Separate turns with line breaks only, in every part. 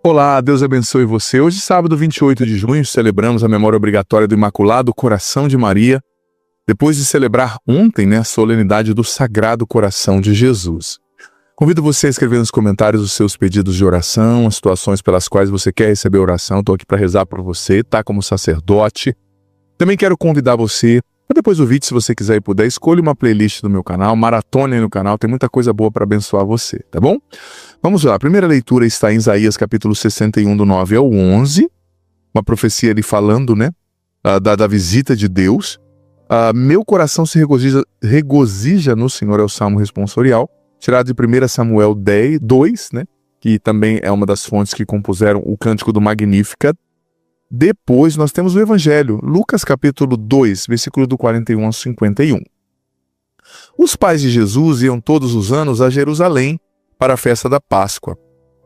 Olá, Deus abençoe você. Hoje, sábado 28 de junho, celebramos a memória obrigatória do Imaculado Coração de Maria, depois de celebrar ontem, a solenidade do Sagrado Coração de Jesus. Convido você a escrever nos comentários os seus pedidos de oração, as situações pelas quais você quer receber oração. Estou aqui para rezar por você, como sacerdote. Também quero convidar você, depois do vídeo, se você quiser e puder, escolha uma playlist do meu canal, maratone aí no canal, tem muita coisa boa para abençoar você, tá bom? Vamos lá, a primeira leitura está em Isaías capítulo 61, do 9 ao 11, uma profecia ali falando, da visita de Deus. Meu coração se regozija no Senhor, é o Salmo responsorial, tirado de 1 Samuel 2, que também é uma das fontes que compuseram o Cântico do Magnificat. Depois nós temos o Evangelho, Lucas capítulo 2, versículo do 41 ao 51. Os pais de Jesus iam todos os anos a Jerusalém para a festa da Páscoa.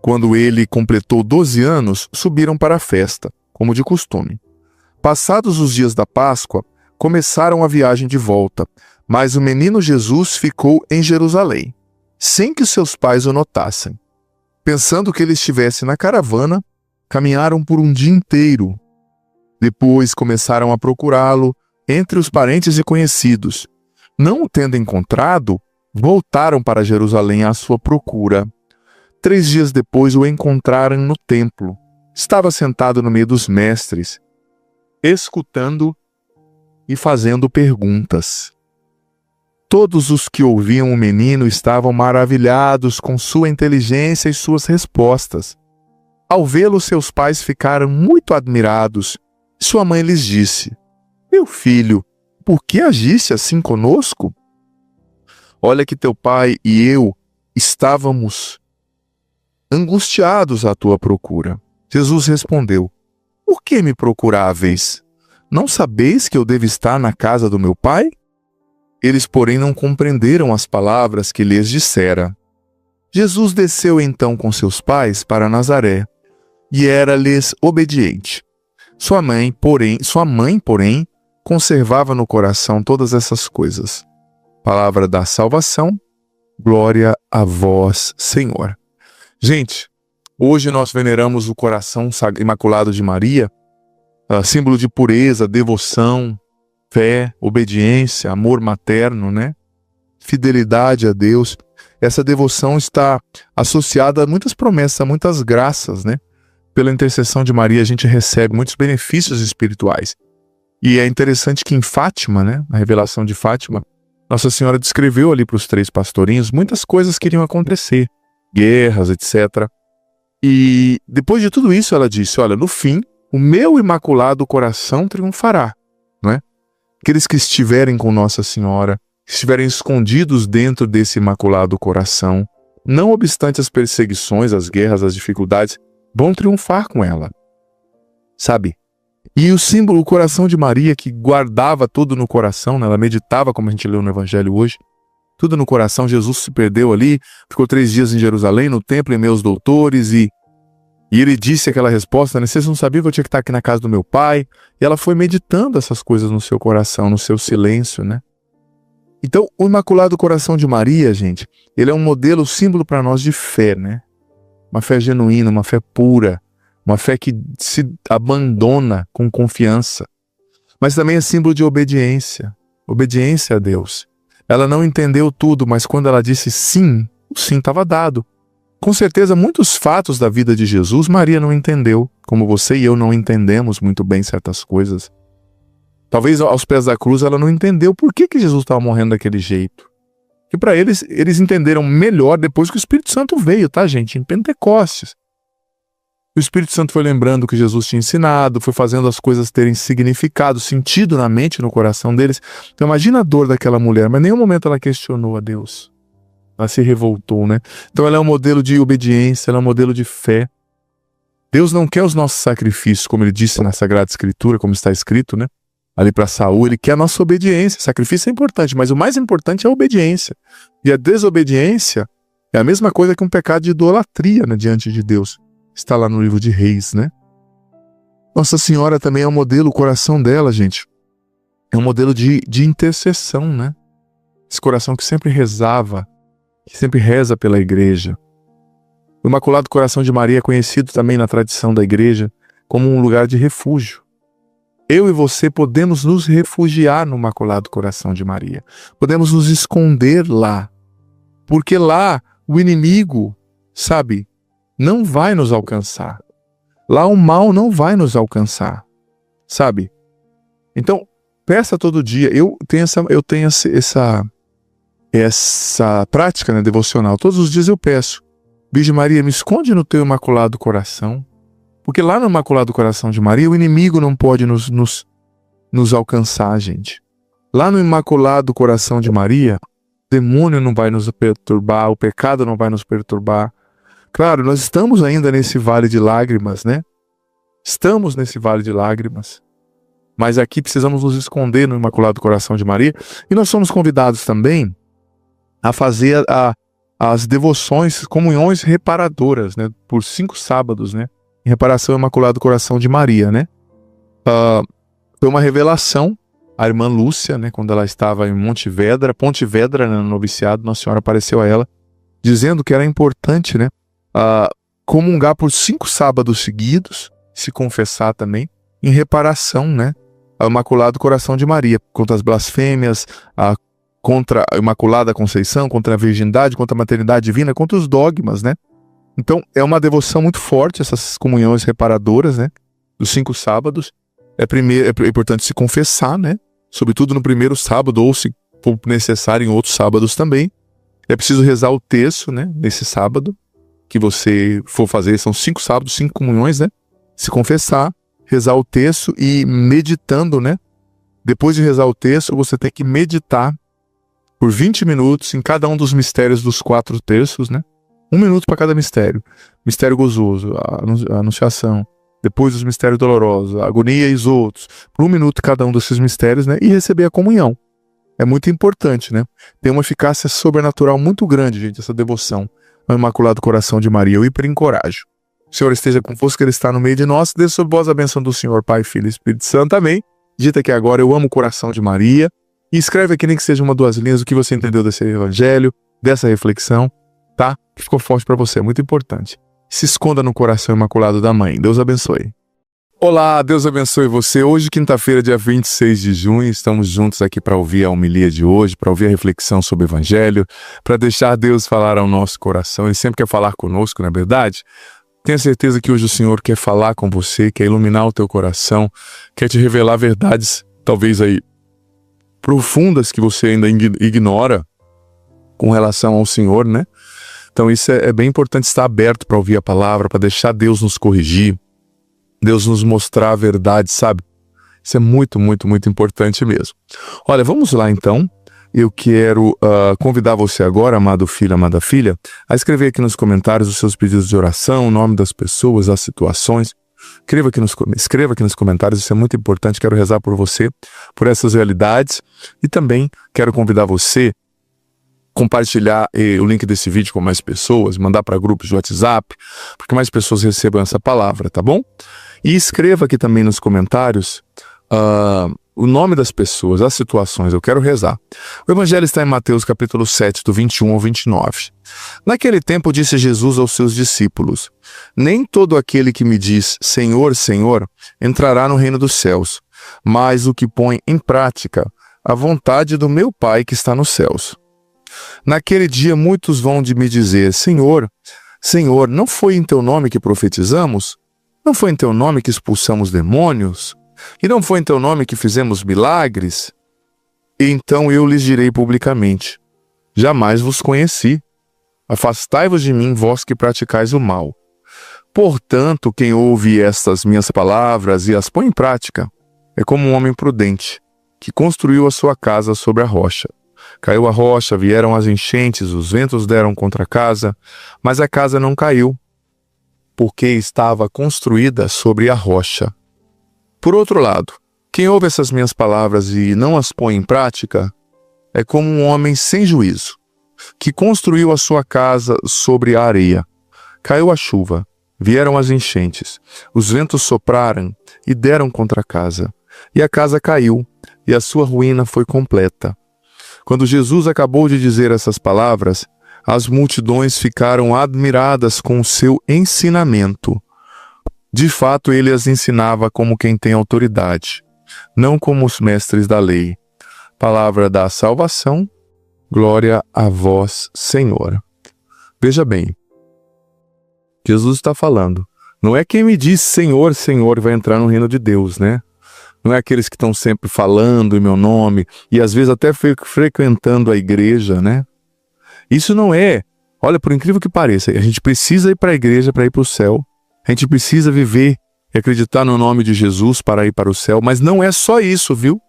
Quando ele completou 12 anos, subiram para a festa, como de costume. Passados os dias da Páscoa, começaram a viagem de volta, mas o menino Jesus ficou em Jerusalém, sem que seus pais o notassem. Pensando que ele estivesse na caravana, caminharam por um dia inteiro. Depois começaram a procurá-lo entre os parentes e conhecidos. Não o tendo encontrado, voltaram para Jerusalém à sua procura. 3 dias depois o encontraram no templo. Estava sentado no meio dos mestres, escutando e fazendo perguntas. Todos os que ouviam o menino estavam maravilhados com sua inteligência e suas respostas. Ao vê-lo, seus pais ficaram muito admirados. Sua mãe lhes disse: "Meu filho, por que agiste assim conosco? Olha que teu pai e eu estávamos angustiados à tua procura." Jesus respondeu: "Por que me procuráveis? Não sabeis que eu devo estar na casa do meu pai?" Eles, porém, não compreenderam as palavras que lhes dissera. Jesus desceu então com seus pais para Nazaré e era-lhes obediente. Sua mãe, porém, conservava no coração todas essas coisas. Palavra da salvação, glória a vós, Senhor. Gente, hoje nós veneramos o coração imaculado de Maria, símbolo de pureza, devoção, fé, obediência, amor materno, fidelidade a Deus. Essa devoção está associada a muitas promessas, a muitas graças, Pela intercessão de Maria, a gente recebe muitos benefícios espirituais. E é interessante que em Fátima, na revelação de Fátima, Nossa Senhora descreveu ali para os 3 pastorinhos muitas coisas que iriam acontecer, guerras, etc. E depois de tudo isso, ela disse: olha, no fim, o meu imaculado coração triunfará, Aqueles que estiverem com Nossa Senhora, que estiverem escondidos dentro desse imaculado coração, não obstante as perseguições, as guerras, as dificuldades, vão triunfar com ela, sabe? E o símbolo, o coração de Maria, que guardava tudo no coração, ela meditava, como a gente leu no Evangelho hoje, tudo no coração. Jesus se perdeu ali, ficou 3 dias em Jerusalém, no templo, em meus doutores, e ele disse aquela resposta, vocês não sabiam que eu tinha que estar aqui na casa do meu pai? E ela foi meditando essas coisas no seu coração, no seu silêncio, Então, o Imaculado Coração de Maria, gente, ele é um modelo, símbolo para nós de fé, Uma fé genuína, uma fé pura, uma fé que se abandona com confiança. Mas também é símbolo de obediência a Deus. Ela não entendeu tudo, mas quando ela disse sim, o sim estava dado. Com certeza, muitos fatos da vida de Jesus, Maria não entendeu, como você e eu não entendemos muito bem certas coisas. Talvez aos pés da cruz ela não entendeu por que Jesus estava morrendo daquele jeito. E para eles entenderam melhor depois que o Espírito Santo veio, gente? Em Pentecostes. O Espírito Santo foi lembrando o que Jesus tinha ensinado, foi fazendo as coisas terem significado, sentido na mente, no coração deles. Então imagina a dor daquela mulher, mas em nenhum momento ela questionou a Deus. Ela se revoltou, Então ela é um modelo de obediência, ela é um modelo de fé. Deus não quer os nossos sacrifícios, como ele disse na Sagrada Escritura, como está escrito, ali para Saul, ele quer a nossa obediência. Sacrifício é importante, mas o mais importante é a obediência. E a desobediência é a mesma coisa que um pecado de idolatria, diante de Deus. Está lá no livro de Reis, Nossa Senhora também é um modelo, o coração dela, gente, é um modelo de intercessão, Esse coração que sempre rezava, que sempre reza pela igreja. O Imaculado Coração de Maria é conhecido também na tradição da igreja como um lugar de refúgio. Eu e você podemos nos refugiar no Imaculado Coração de Maria. Podemos nos esconder lá. Porque lá o inimigo, sabe, não vai nos alcançar. Lá o mal não vai nos alcançar, sabe? Então, peça todo dia. Eu tenho essa prática, né, devocional. Todos os dias eu peço: Virgem Maria, me esconde no teu Imaculado Coração. Porque lá no Imaculado Coração de Maria, o inimigo não pode nos alcançar, gente. Lá no Imaculado Coração de Maria, o demônio não vai nos perturbar, o pecado não vai nos perturbar. Claro, nós estamos ainda nesse vale de lágrimas, né? Estamos nesse vale de lágrimas. Mas aqui precisamos nos esconder no Imaculado Coração de Maria. E nós somos convidados também a fazer as devoções, comunhões reparadoras, né? Por 5 sábados, né? Em reparação ao Imaculado Coração de Maria, né? Foi uma revelação. A irmã Lúcia, né? Quando ela estava em Ponte Vedra, né, no noviciado, Nossa Senhora apareceu a ela, dizendo que era importante, né? Comungar por 5 sábados seguidos, se confessar também, em reparação, né? Ao Imaculado Coração de Maria, contra as blasfêmias, contra a Imaculada Conceição, contra a virgindade, contra a maternidade divina, contra os dogmas, né? Então, é uma devoção muito forte, essas comunhões reparadoras, né? Dos 5 sábados. É importante se confessar, né? Sobretudo no primeiro sábado, ou se for necessário em outros sábados também. É preciso rezar o terço, né? Nesse sábado que você for fazer. São 5 sábados, 5 comunhões, né? Se confessar, rezar o terço e meditando, né? Depois de rezar o terço, você tem que meditar por 20 minutos em cada um dos mistérios dos 4 terços, né? 1 minuto para cada mistério. Mistério gozoso, a Anunciação. Depois os mistérios dolorosos, a agonia e os outros. Por 1 minuto cada um desses mistérios, né? E receber a comunhão. É muito importante, né? Tem uma eficácia sobrenatural muito grande, gente, essa devoção ao Imaculado Coração de Maria. Eu hiper encorajo. O Senhor esteja convosco, que Ele está no meio de nós. Dê sobre vós a bênção do Senhor, Pai, Filho e Espírito Santo. Amém. Dita aqui agora: eu amo o coração de Maria. E escreve aqui, nem que seja 1 ou 2 linhas, o que você entendeu desse evangelho, dessa reflexão, tá? Que ficou forte para você, é muito importante. Se esconda no coração imaculado da Mãe. Deus abençoe. Olá, Deus abençoe você. Hoje, quinta-feira, dia 26 de junho, estamos juntos aqui para ouvir a homilia de hoje, para ouvir a reflexão sobre o evangelho, para deixar Deus falar ao nosso coração. Ele sempre quer falar conosco, não é verdade? Tenha certeza que hoje o Senhor quer falar com você, quer iluminar o teu coração, quer te revelar verdades, talvez aí profundas, que você ainda ignora com relação ao Senhor, né? Então isso é bem importante, estar aberto para ouvir a palavra, para deixar Deus nos corrigir, Deus nos mostrar a verdade, sabe? Isso é muito, muito, muito importante mesmo. Olha, vamos lá então. Eu quero convidar você agora, amado filho, amada filha, a escrever aqui nos comentários os seus pedidos de oração, o nome das pessoas, as situações. Escreva aqui nos comentários, isso é muito importante. Quero rezar por você, por essas realidades. E também quero convidar você a compartilhar o link desse vídeo com mais pessoas, mandar para grupos de WhatsApp, para que mais pessoas recebam essa palavra, tá bom? E escreva aqui também nos comentários o nome das pessoas, as situações. Eu quero rezar. O Evangelho está em Mateus capítulo 7, do 21 ao 29. Naquele tempo disse Jesus aos seus discípulos: nem todo aquele que me diz Senhor, Senhor, entrará no reino dos céus, mas o que põe em prática a vontade do meu Pai que está nos céus. Naquele dia muitos vão de me dizer: Senhor, Senhor, não foi em teu nome que profetizamos? Não foi em teu nome que expulsamos demônios? E não foi em teu nome que fizemos milagres? E então eu lhes direi publicamente: jamais vos conheci. Afastai-vos de mim, vós que praticais o mal. Portanto, quem ouve estas minhas palavras e as põe em prática é como um homem prudente, que construiu a sua casa sobre a rocha. Caiu a rocha, vieram as enchentes, os ventos deram contra a casa, mas a casa não caiu, porque estava construída sobre a rocha. Por outro lado, quem ouve essas minhas palavras e não as põe em prática é como um homem sem juízo, que construiu a sua casa sobre a areia. Caiu a chuva, vieram as enchentes, os ventos sopraram e deram contra a casa, e a casa caiu, e a sua ruína foi completa. Quando Jesus acabou de dizer essas palavras, As multidões ficaram admiradas com o seu ensinamento. De fato, ele as ensinava como quem tem autoridade, não como os mestres da lei. Palavra da salvação, glória a vós, Senhor. Veja bem, Jesus está falando, não é quem me diz Senhor, Senhor vai entrar no reino de Deus, né? Não é aqueles que estão sempre falando em meu nome e às vezes até frequentando a igreja, né? Isso não é, olha, por incrível que pareça, a gente precisa ir para a igreja para ir para o céu, a gente precisa viver e acreditar no nome de Jesus para ir para o céu, mas não é só isso, viu?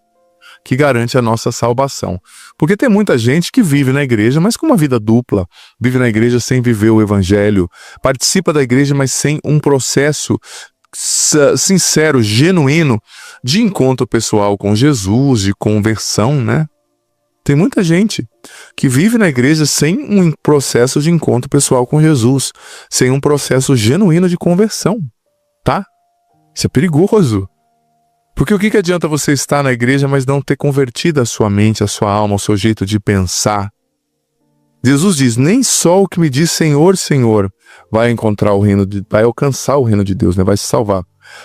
Que garante a nossa salvação. Porque tem muita gente que vive na igreja, mas com uma vida dupla, vive na igreja sem viver o evangelho, participa da igreja, mas sem um processo sincero, genuíno, de encontro pessoal com Jesus, de conversão, né? Tem muita gente que vive na igreja sem um processo de encontro pessoal com Jesus, sem um processo genuíno de conversão, tá? Isso é perigoso. Porque o que adianta você estar na igreja, mas não ter convertido a sua mente, a sua alma, o seu jeito de pensar? Jesus diz, nem só o que me diz Senhor, Senhor, vai alcançar o reino de Deus, né? Vai se salvar.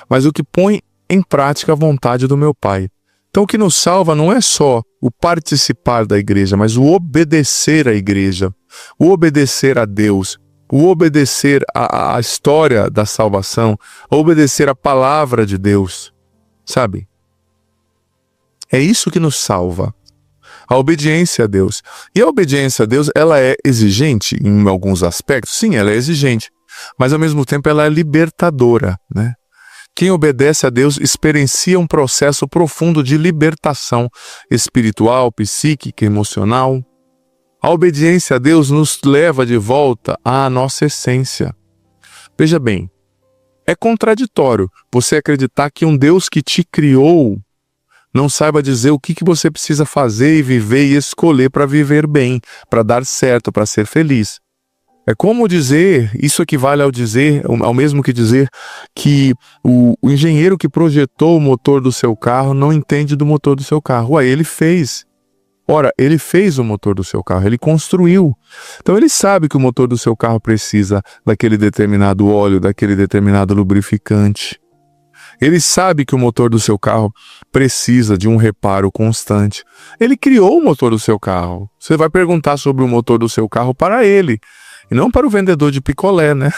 Mas o que põe em prática a vontade do meu Pai. Então o que nos salva não é só o participar da igreja, mas o obedecer à igreja, o obedecer a Deus, o obedecer à história da salvação, o obedecer à palavra de Deus. Sabe? É isso que nos salva. A obediência a Deus. E a obediência a Deus, ela é exigente em alguns aspectos? Sim, ela é exigente. Mas ao mesmo tempo ela é libertadora, né? Quem obedece a Deus experiencia um processo profundo de libertação espiritual, psíquica, emocional. A obediência a Deus nos leva de volta à nossa essência. Veja bem, é contraditório você acreditar que um Deus que te criou não saiba dizer o que você precisa fazer e viver e escolher para viver bem, para dar certo, para ser feliz. É como dizer, isso equivale ao mesmo que dizer que o engenheiro que projetou o motor do seu carro não entende do motor do seu carro. Ué, ele fez. Ora, ele fez o motor do seu carro, ele construiu. Então ele sabe que o motor do seu carro precisa daquele determinado óleo, daquele determinado lubrificante. Ele sabe que o motor do seu carro precisa de um reparo constante. Ele criou o motor do seu carro. Você vai perguntar sobre o motor do seu carro para ele, e não para o vendedor de picolé, né?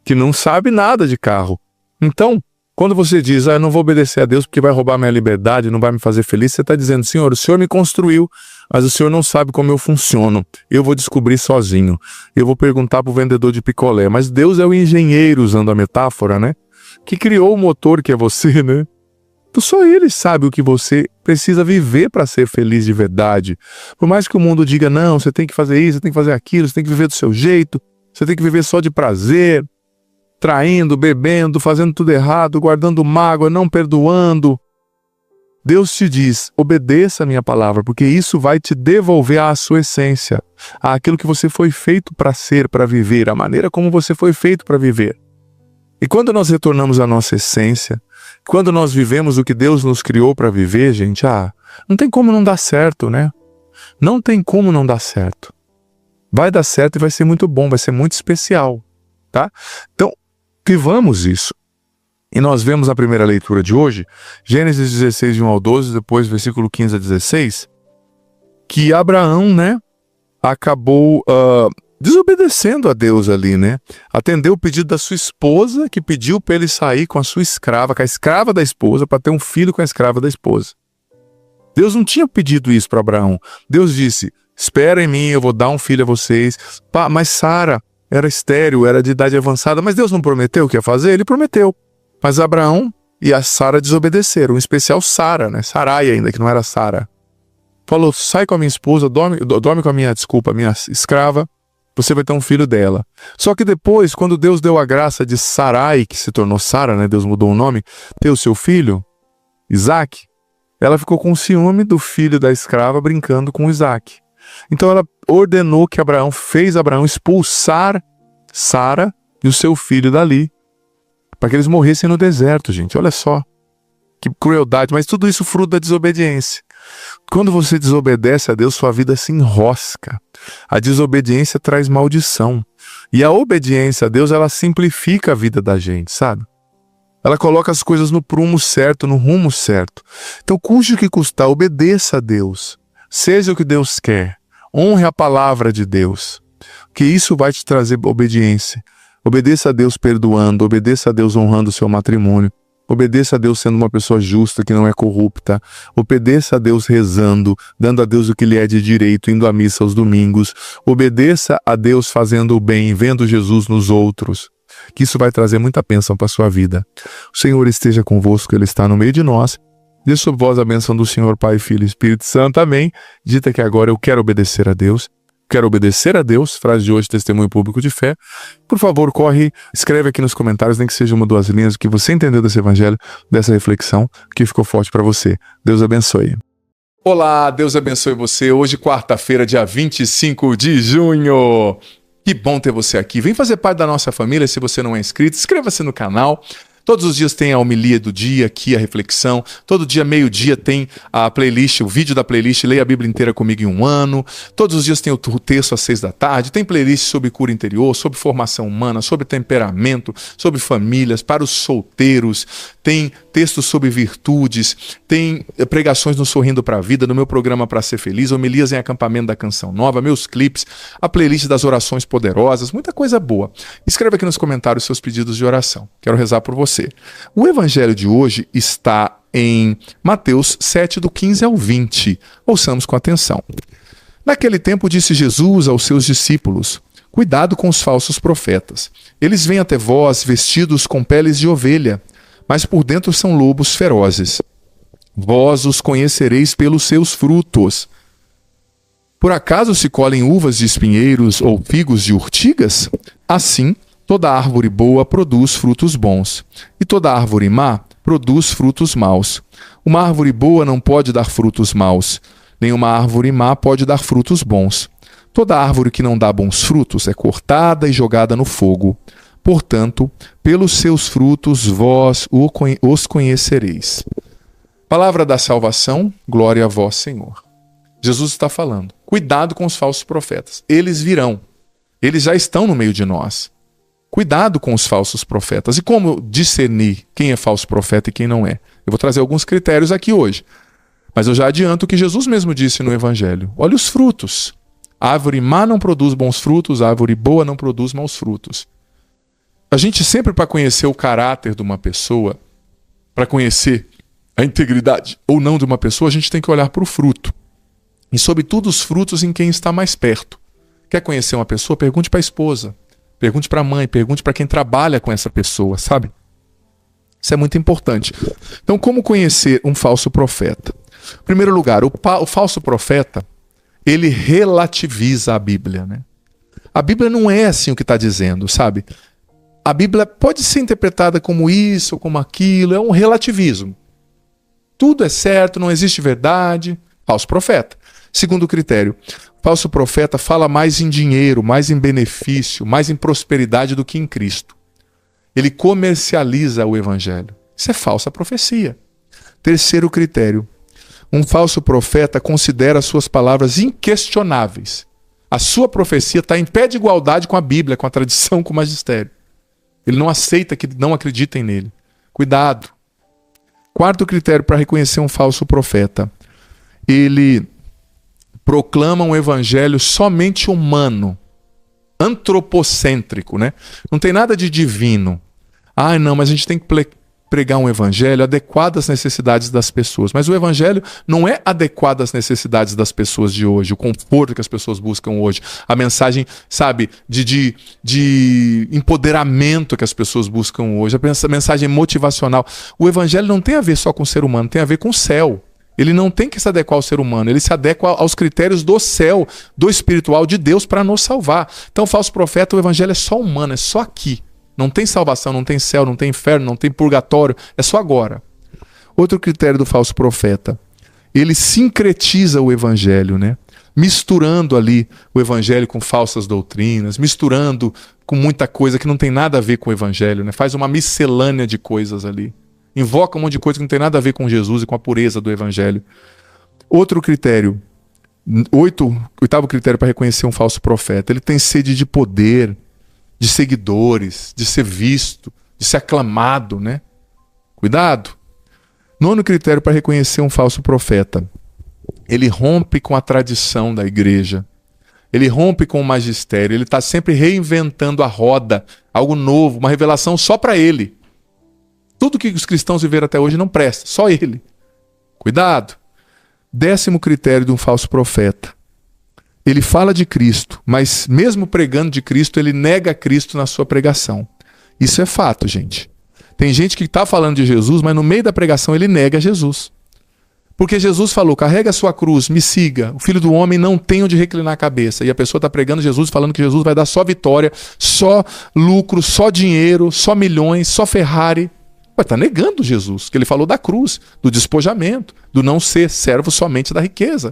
Que não sabe nada de carro. Então, quando você diz, eu não vou obedecer a Deus porque vai roubar minha liberdade, não vai me fazer feliz, você está dizendo, Senhor, o Senhor me construiu, mas o Senhor não sabe como eu funciono. Eu vou descobrir sozinho. Eu vou perguntar para o vendedor de picolé. Mas Deus é o engenheiro, usando a metáfora, né? Que criou o motor que é você, né? Então só Ele sabe o que você precisa viver para ser feliz de verdade. Por mais que o mundo diga, não, você tem que fazer isso, você tem que fazer aquilo, você tem que viver do seu jeito, você tem que viver só de prazer, traindo, bebendo, fazendo tudo errado, guardando mágoa, não perdoando. Deus te diz, obedeça a minha palavra, porque isso vai te devolver à sua essência, àquilo que você foi feito para ser, para viver, a maneira como você foi feito para viver. E quando nós retornamos à nossa essência, quando nós vivemos o que Deus nos criou para viver, gente, não tem como não dar certo, né? Não tem como não dar certo. Vai dar certo e vai ser muito bom, vai ser muito especial, tá? Então, vivamos isso. E nós vemos na primeira leitura de hoje, Gênesis 16, de 1 ao 12, depois versículo 15 a 16, que Abraão, né, acabou desobedecendo a Deus ali, né? Atendeu o pedido da sua esposa, que pediu para ele sair com a sua escrava, com a escrava da esposa, para ter um filho com a escrava da esposa. Deus não tinha pedido isso para Abraão. Deus disse, espera em mim, eu vou dar um filho a vocês. Mas Sara era estéril, era de idade avançada, mas Deus não prometeu o que ia fazer? Ele prometeu. Mas Abraão e a Sara desobedeceram, em especial Sara, né? Sarai ainda, que não era Sara. Falou, sai com a minha esposa, dorme com a minha escrava, você vai ter um filho dela. Só que depois, quando Deus deu a graça de Sarai, que se tornou Sara, né? Deus mudou o nome, ter o seu filho, Isaac, ela ficou com ciúme do filho da escrava brincando com Isaac. Então ela ordenou que fez Abraão expulsar Sara e o seu filho dali, para que eles morressem no deserto, gente. Olha só, que crueldade, mas tudo isso fruto da desobediência. Quando você desobedece a Deus, sua vida se enrosca. A desobediência traz maldição. E a obediência a Deus, ela simplifica a vida da gente, sabe? Ela coloca as coisas no prumo certo, no rumo certo. Então, custe o que custar, obedeça a Deus. Seja o que Deus quer. Honre a palavra de Deus. Que isso vai te trazer obediência. Obedeça a Deus perdoando, obedeça a Deus honrando o seu matrimônio. Obedeça a Deus sendo uma pessoa justa, que não é corrupta. Obedeça a Deus rezando, dando a Deus o que lhe é de direito, indo à missa aos domingos. Obedeça a Deus fazendo o bem, vendo Jesus nos outros. Que isso vai trazer muita bênção para a sua vida. O Senhor esteja convosco, Ele está no meio de nós. Dê sobre vós a bênção do Senhor, Pai, Filho e Espírito Santo. Amém. Dita que agora eu quero obedecer a Deus. Quero obedecer a Deus, frase de hoje, testemunho público de fé. Por favor, corre, escreve aqui nos comentários, nem que seja uma, 2 linhas, o que você entendeu desse evangelho, dessa reflexão, que ficou forte para você. Deus abençoe. Olá, Deus abençoe você. Hoje, quarta-feira, dia 25 de junho. Que bom ter você aqui. Vem fazer parte da nossa família, se você não é inscrito, inscreva-se no canal. Todos os dias tem a homilia do dia, aqui a reflexão. Todo dia, meio-dia, tem a playlist, o vídeo da playlist, Leia a Bíblia Inteira Comigo em um Ano. Todos os dias tem o texto às 6 da tarde. Tem playlist sobre cura interior, sobre formação humana, sobre temperamento, sobre famílias, para os solteiros. Tem textos sobre virtudes. Tem pregações no Sorrindo para a Vida, no meu programa Para Ser Feliz, homilias em acampamento da Canção Nova, meus clipes, a playlist das orações poderosas, muita coisa boa. Escreva aqui nos comentários seus pedidos de oração. Quero rezar por você. O evangelho de hoje está em Mateus 7, do 15 ao 20. Ouçamos com atenção. Naquele tempo disse Jesus aos seus discípulos: cuidado com os falsos profetas. Eles vêm até vós vestidos com peles de ovelha, mas por dentro são lobos ferozes. Vós os conhecereis pelos seus frutos. Por acaso se colhem uvas de espinheiros ou figos de urtigas? Assim, toda árvore boa produz frutos bons, e toda árvore má produz frutos maus. Uma árvore boa não pode dar frutos maus, nem uma árvore má pode dar frutos bons. Toda árvore que não dá bons frutos é cortada e jogada no fogo. Portanto, pelos seus frutos vós os conhecereis. Palavra da salvação, glória a vós, Senhor. Jesus está falando, cuidado com os falsos profetas. Eles virão, eles já estão no meio de nós. Cuidado com os falsos profetas. E como discernir quem é falso profeta e quem não é? Eu vou trazer alguns critérios aqui hoje. Mas eu já adianto o que Jesus mesmo disse no Evangelho. Olha os frutos. A árvore má não produz bons frutos, a árvore boa não produz maus frutos. A gente sempre, para conhecer o caráter de uma pessoa, para conhecer a integridade ou não de uma pessoa, a gente tem que olhar para o fruto. E, sobretudo, os frutos em quem está mais perto. Quer conhecer uma pessoa? Pergunte para a esposa. Pergunte para a mãe, pergunte para quem trabalha com essa pessoa, sabe? Isso é muito importante. Então, como conhecer um falso profeta? Em primeiro lugar, o falso profeta, ele relativiza a Bíblia, né? A Bíblia não é assim o que está dizendo, sabe? A Bíblia pode ser interpretada como isso, como aquilo, é um relativismo. Tudo é certo, não existe verdade. Falso profeta. Segundo critério, falso profeta fala mais em dinheiro, mais em benefício, mais em prosperidade do que em Cristo. Ele comercializa o evangelho. Isso é falsa profecia. Terceiro critério, um falso profeta considera suas palavras inquestionáveis. A sua profecia está em pé de igualdade com a Bíblia, com a tradição, com o magistério. Ele não aceita que não acreditem nele. Cuidado. Quarto critério para reconhecer um falso profeta. Ele proclama um evangelho somente humano, antropocêntrico, né? Não tem nada de divino. Ah, não, mas a gente tem que pregar um evangelho adequado às necessidades das pessoas. Mas o evangelho não é adequado às necessidades das pessoas de hoje, o conforto que as pessoas buscam hoje, a mensagem, sabe, de empoderamento que as pessoas buscam hoje, a mensagem motivacional. O evangelho não tem a ver só com o ser humano, tem a ver com o céu. Ele não tem que se adequar ao ser humano, ele se adequa aos critérios do céu, do espiritual de Deus para nos salvar. Então, falso profeta, o evangelho é só humano, é só aqui. Não tem salvação, não tem céu, não tem inferno, não tem purgatório, é só agora. Outro critério do falso profeta, ele sincretiza o evangelho, né? Misturando ali o evangelho com falsas doutrinas, misturando com muita coisa que não tem nada a ver com o evangelho, né? Faz uma miscelânea de coisas ali. Invoca um monte de coisa que não tem nada a ver com Jesus e com a pureza do evangelho. Outro critério, oitavo critério para reconhecer um falso profeta. Ele tem sede de poder, de seguidores, de ser visto, de ser aclamado, né? Cuidado. Nono critério para reconhecer um falso profeta. Ele rompe com a tradição da igreja. Ele rompe com o magistério. Ele está sempre reinventando a roda, algo novo, uma revelação só para ele. Tudo que os cristãos viveram até hoje não presta, só ele. Cuidado. 10º critério de um falso profeta. Ele fala de Cristo, mas mesmo pregando de Cristo, ele nega Cristo na sua pregação. Isso é fato, gente. Tem gente que está falando de Jesus, mas no meio da pregação ele nega Jesus. Porque Jesus falou, carrega a sua cruz, me siga. O Filho do Homem não tem onde reclinar a cabeça. E a pessoa está pregando Jesus, falando que Jesus vai dar só vitória, só lucro, só dinheiro, só milhões, só Ferrari. Está negando Jesus, que ele falou da cruz, do despojamento, do não ser servo somente da riqueza.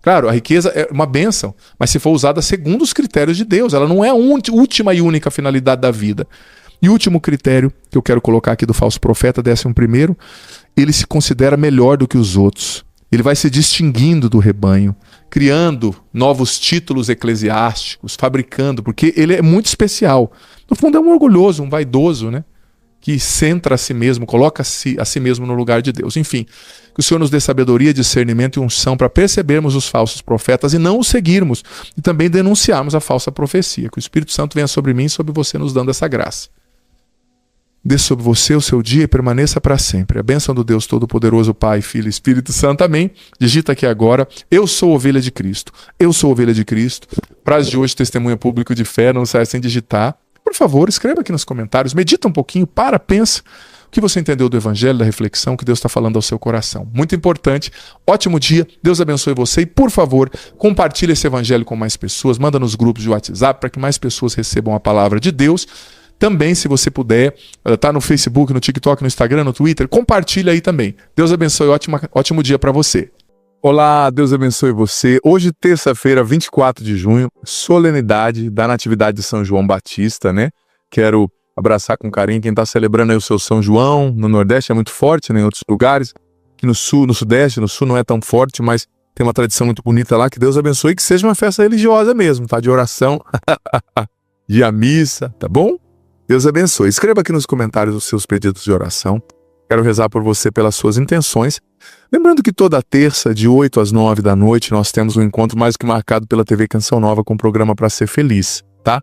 Claro, a riqueza é uma bênção, mas se for usada segundo os critérios de Deus, ela não é a última e única finalidade da vida. E o último critério que eu quero colocar aqui do falso profeta, 11º, ele se considera melhor do que os outros. Ele vai se distinguindo do rebanho, criando novos títulos eclesiásticos, fabricando, porque ele é muito especial. No fundo é um orgulhoso, um vaidoso, né? Que centra a si mesmo, coloca a si mesmo no lugar de Deus. Enfim, que o Senhor nos dê sabedoria, discernimento e unção para percebermos os falsos profetas e não os seguirmos, e também denunciarmos a falsa profecia. Que o Espírito Santo venha sobre mim e sobre você, nos dando essa graça. Dê sobre você o seu dia e permaneça para sempre. A bênção do Deus Todo-Poderoso, Pai, Filho e Espírito Santo. Amém. Digita aqui agora, eu sou ovelha de Cristo. Eu sou ovelha de Cristo. Frase de hoje, testemunha público de fé, não sai sem digitar. Por favor, escreva aqui nos comentários, medita um pouquinho, pensa o que você entendeu do Evangelho, da reflexão que Deus está falando ao seu coração. Muito importante, ótimo dia, Deus abençoe você e, por favor, compartilhe esse Evangelho com mais pessoas, manda nos grupos de WhatsApp para que mais pessoas recebam a palavra de Deus. Também, se você puder, tá no Facebook, no TikTok, no Instagram, no Twitter, compartilha aí também. Deus abençoe, ótimo dia para você. Olá, Deus abençoe você. Hoje, terça-feira, 24 de junho, solenidade da Natividade de São João Batista, né? Quero abraçar com carinho quem está celebrando aí o seu São João. No Nordeste é muito forte, né? Em outros lugares. Aqui no Sul, no Sudeste, no Sul não é tão forte, mas tem uma tradição muito bonita lá. Que Deus abençoe, que seja uma festa religiosa mesmo, tá? De oração, de a missa, tá bom? Deus abençoe. Escreva aqui nos comentários os seus pedidos de oração. Quero rezar por você pelas suas intenções. Lembrando que toda terça, de 8 às 9 da noite, nós temos um encontro mais que marcado pela TV Canção Nova com o programa Pra Ser Feliz, tá?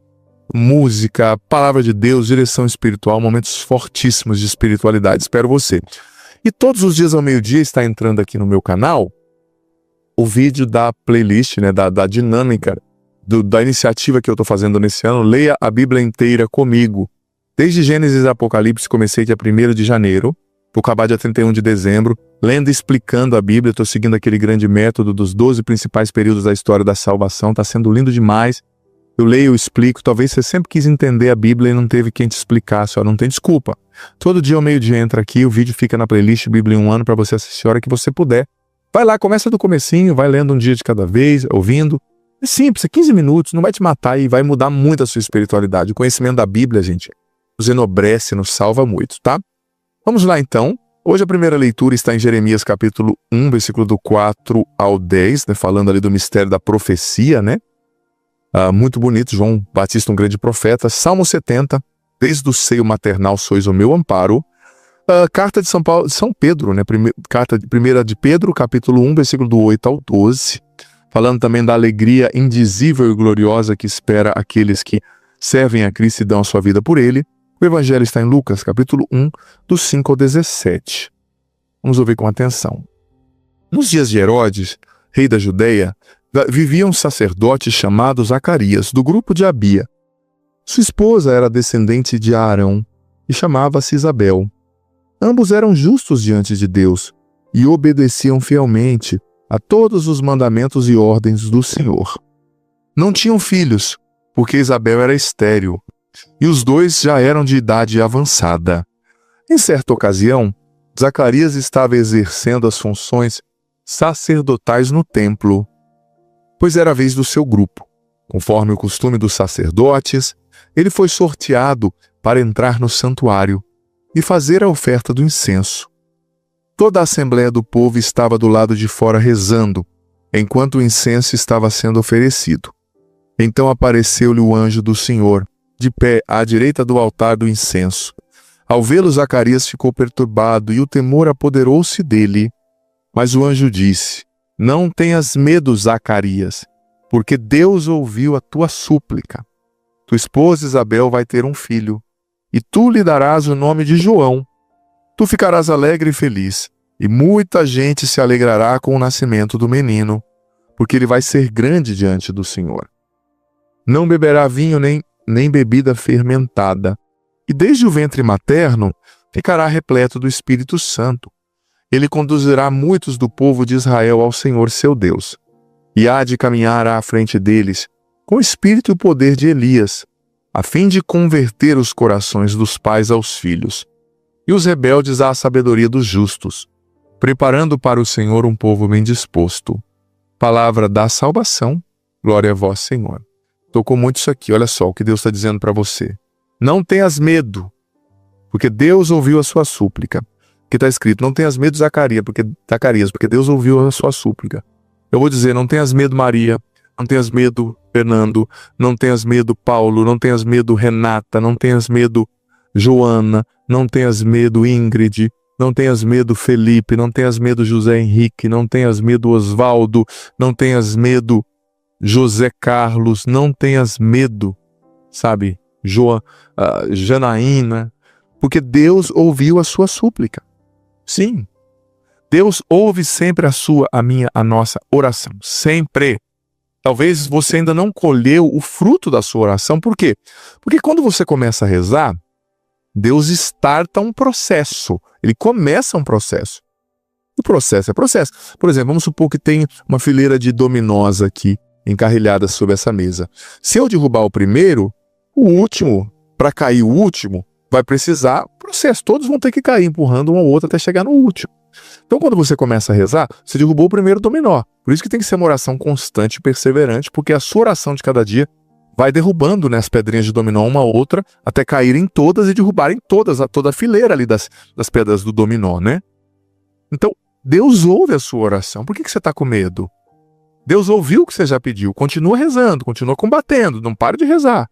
Música, palavra de Deus, direção espiritual, momentos fortíssimos de espiritualidade. Espero você. E todos os dias ao meio-dia está entrando aqui no meu canal o vídeo da playlist, né, da dinâmica, da iniciativa que eu estou fazendo nesse ano. Leia a Bíblia inteira comigo. Desde Gênesis a Apocalipse, comecei dia 1º de janeiro. Vou acabar dia 31 de dezembro, lendo e explicando a Bíblia. Estou seguindo aquele grande método dos 12 principais períodos da história da salvação. Está sendo lindo demais. Eu leio, eu explico. Talvez você sempre quis entender a Bíblia e não teve quem te explicasse. Ó, não tem desculpa. Todo dia ao meio-dia entra aqui, o vídeo fica na playlist Bíblia em um ano para você assistir a hora que você puder. Vai lá, começa do comecinho, vai lendo um dia de cada vez, ouvindo. É simples, é 15 minutos, não vai te matar e vai mudar muito a sua espiritualidade. O conhecimento da Bíblia, gente, nos enobrece, nos salva muito, tá? Vamos lá então. Hoje a primeira leitura está em Jeremias capítulo 1, versículo do 4 ao 10, né, falando ali do mistério da profecia, né? Muito bonito, João Batista, um grande profeta. Salmo 70, desde o seio maternal sois o meu amparo. Carta de São Pedro, né? Carta primeira de Pedro, capítulo 1, versículo do 8 ao 12, falando também da alegria indizível e gloriosa que espera aqueles que servem a Cristo e dão a sua vida por ele. O Evangelho está em Lucas, capítulo 1, do 5 ao 17. Vamos ouvir com atenção. Nos dias de Herodes, rei da Judeia, vivia um sacerdote chamado Zacarias, do grupo de Abia. Sua esposa era descendente de Arão e chamava-se Isabel. Ambos eram justos diante de Deus e obedeciam fielmente a todos os mandamentos e ordens do Senhor. Não tinham filhos, porque Isabel era estéril, e os dois já eram de idade avançada. Em certa ocasião, Zacarias estava exercendo as funções sacerdotais no templo, pois era a vez do seu grupo. Conforme o costume dos sacerdotes, ele foi sorteado para entrar no santuário e fazer a oferta do incenso. Toda a assembleia do povo estava do lado de fora rezando, enquanto o incenso estava sendo oferecido. Então apareceu-lhe o anjo do Senhor, de pé à direita do altar do incenso. Ao vê-lo, Zacarias ficou perturbado e o temor apoderou-se dele. Mas o anjo disse: Não tenhas medo, Zacarias, porque Deus ouviu a tua súplica. Tua esposa Isabel vai ter um filho, e tu lhe darás o nome de João. Tu ficarás alegre e feliz, e muita gente se alegrará com o nascimento do menino, porque ele vai ser grande diante do Senhor. Não beberá vinho nem bebida fermentada, e desde o ventre materno ficará repleto do Espírito Santo. Ele conduzirá muitos do povo de Israel ao Senhor seu Deus, e há de caminhar à frente deles com o espírito e o poder de Elias, a fim de converter os corações dos pais aos filhos, e os rebeldes à sabedoria dos justos, preparando para o Senhor um povo bem disposto. Palavra da salvação, glória a vós, Senhor. Tocou muito isso aqui, olha só o que Deus está dizendo para você. Não tenhas medo, porque Deus ouviu a sua súplica. Que está escrito, não tenhas medo, Zacarias, porque Deus ouviu a sua súplica. Eu vou dizer, não tenhas medo, Maria, não tenhas medo, Fernando, não tenhas medo, Paulo, não tenhas medo, Renata, não tenhas medo, Joana, não tenhas medo, Ingrid, não tenhas medo, Felipe, não tenhas medo, José Henrique, não tenhas medo, Osvaldo, não tenhas medo, José Carlos, não tenhas medo, sabe, Janaína, porque Deus ouviu a sua súplica. Sim, Deus ouve sempre a nossa oração, sempre. Talvez você ainda não colheu o fruto da sua oração, por quê? Porque quando você começa a rezar, Deus starta um processo, ele começa um processo. O processo é processo. Por exemplo, vamos supor que tem uma fileira de dominós aqui, encarrilhadas sobre essa mesa. Se eu derrubar o primeiro, o último, para cair o último, vai precisar processo. Todos vão ter que cair, empurrando um ao outro até chegar no último. Então, quando você começa a rezar, você derrubou o primeiro dominó. Por isso que tem que ser uma oração constante e perseverante, porque a sua oração de cada dia vai derrubando, né, as pedrinhas de dominó uma a outra, até caírem todas e derrubarem toda a fileira ali das pedras do dominó, né? Então, Deus ouve a sua oração. Por que você está com medo? Deus ouviu o que você já pediu. Continua rezando, continua combatendo, não pare de rezar.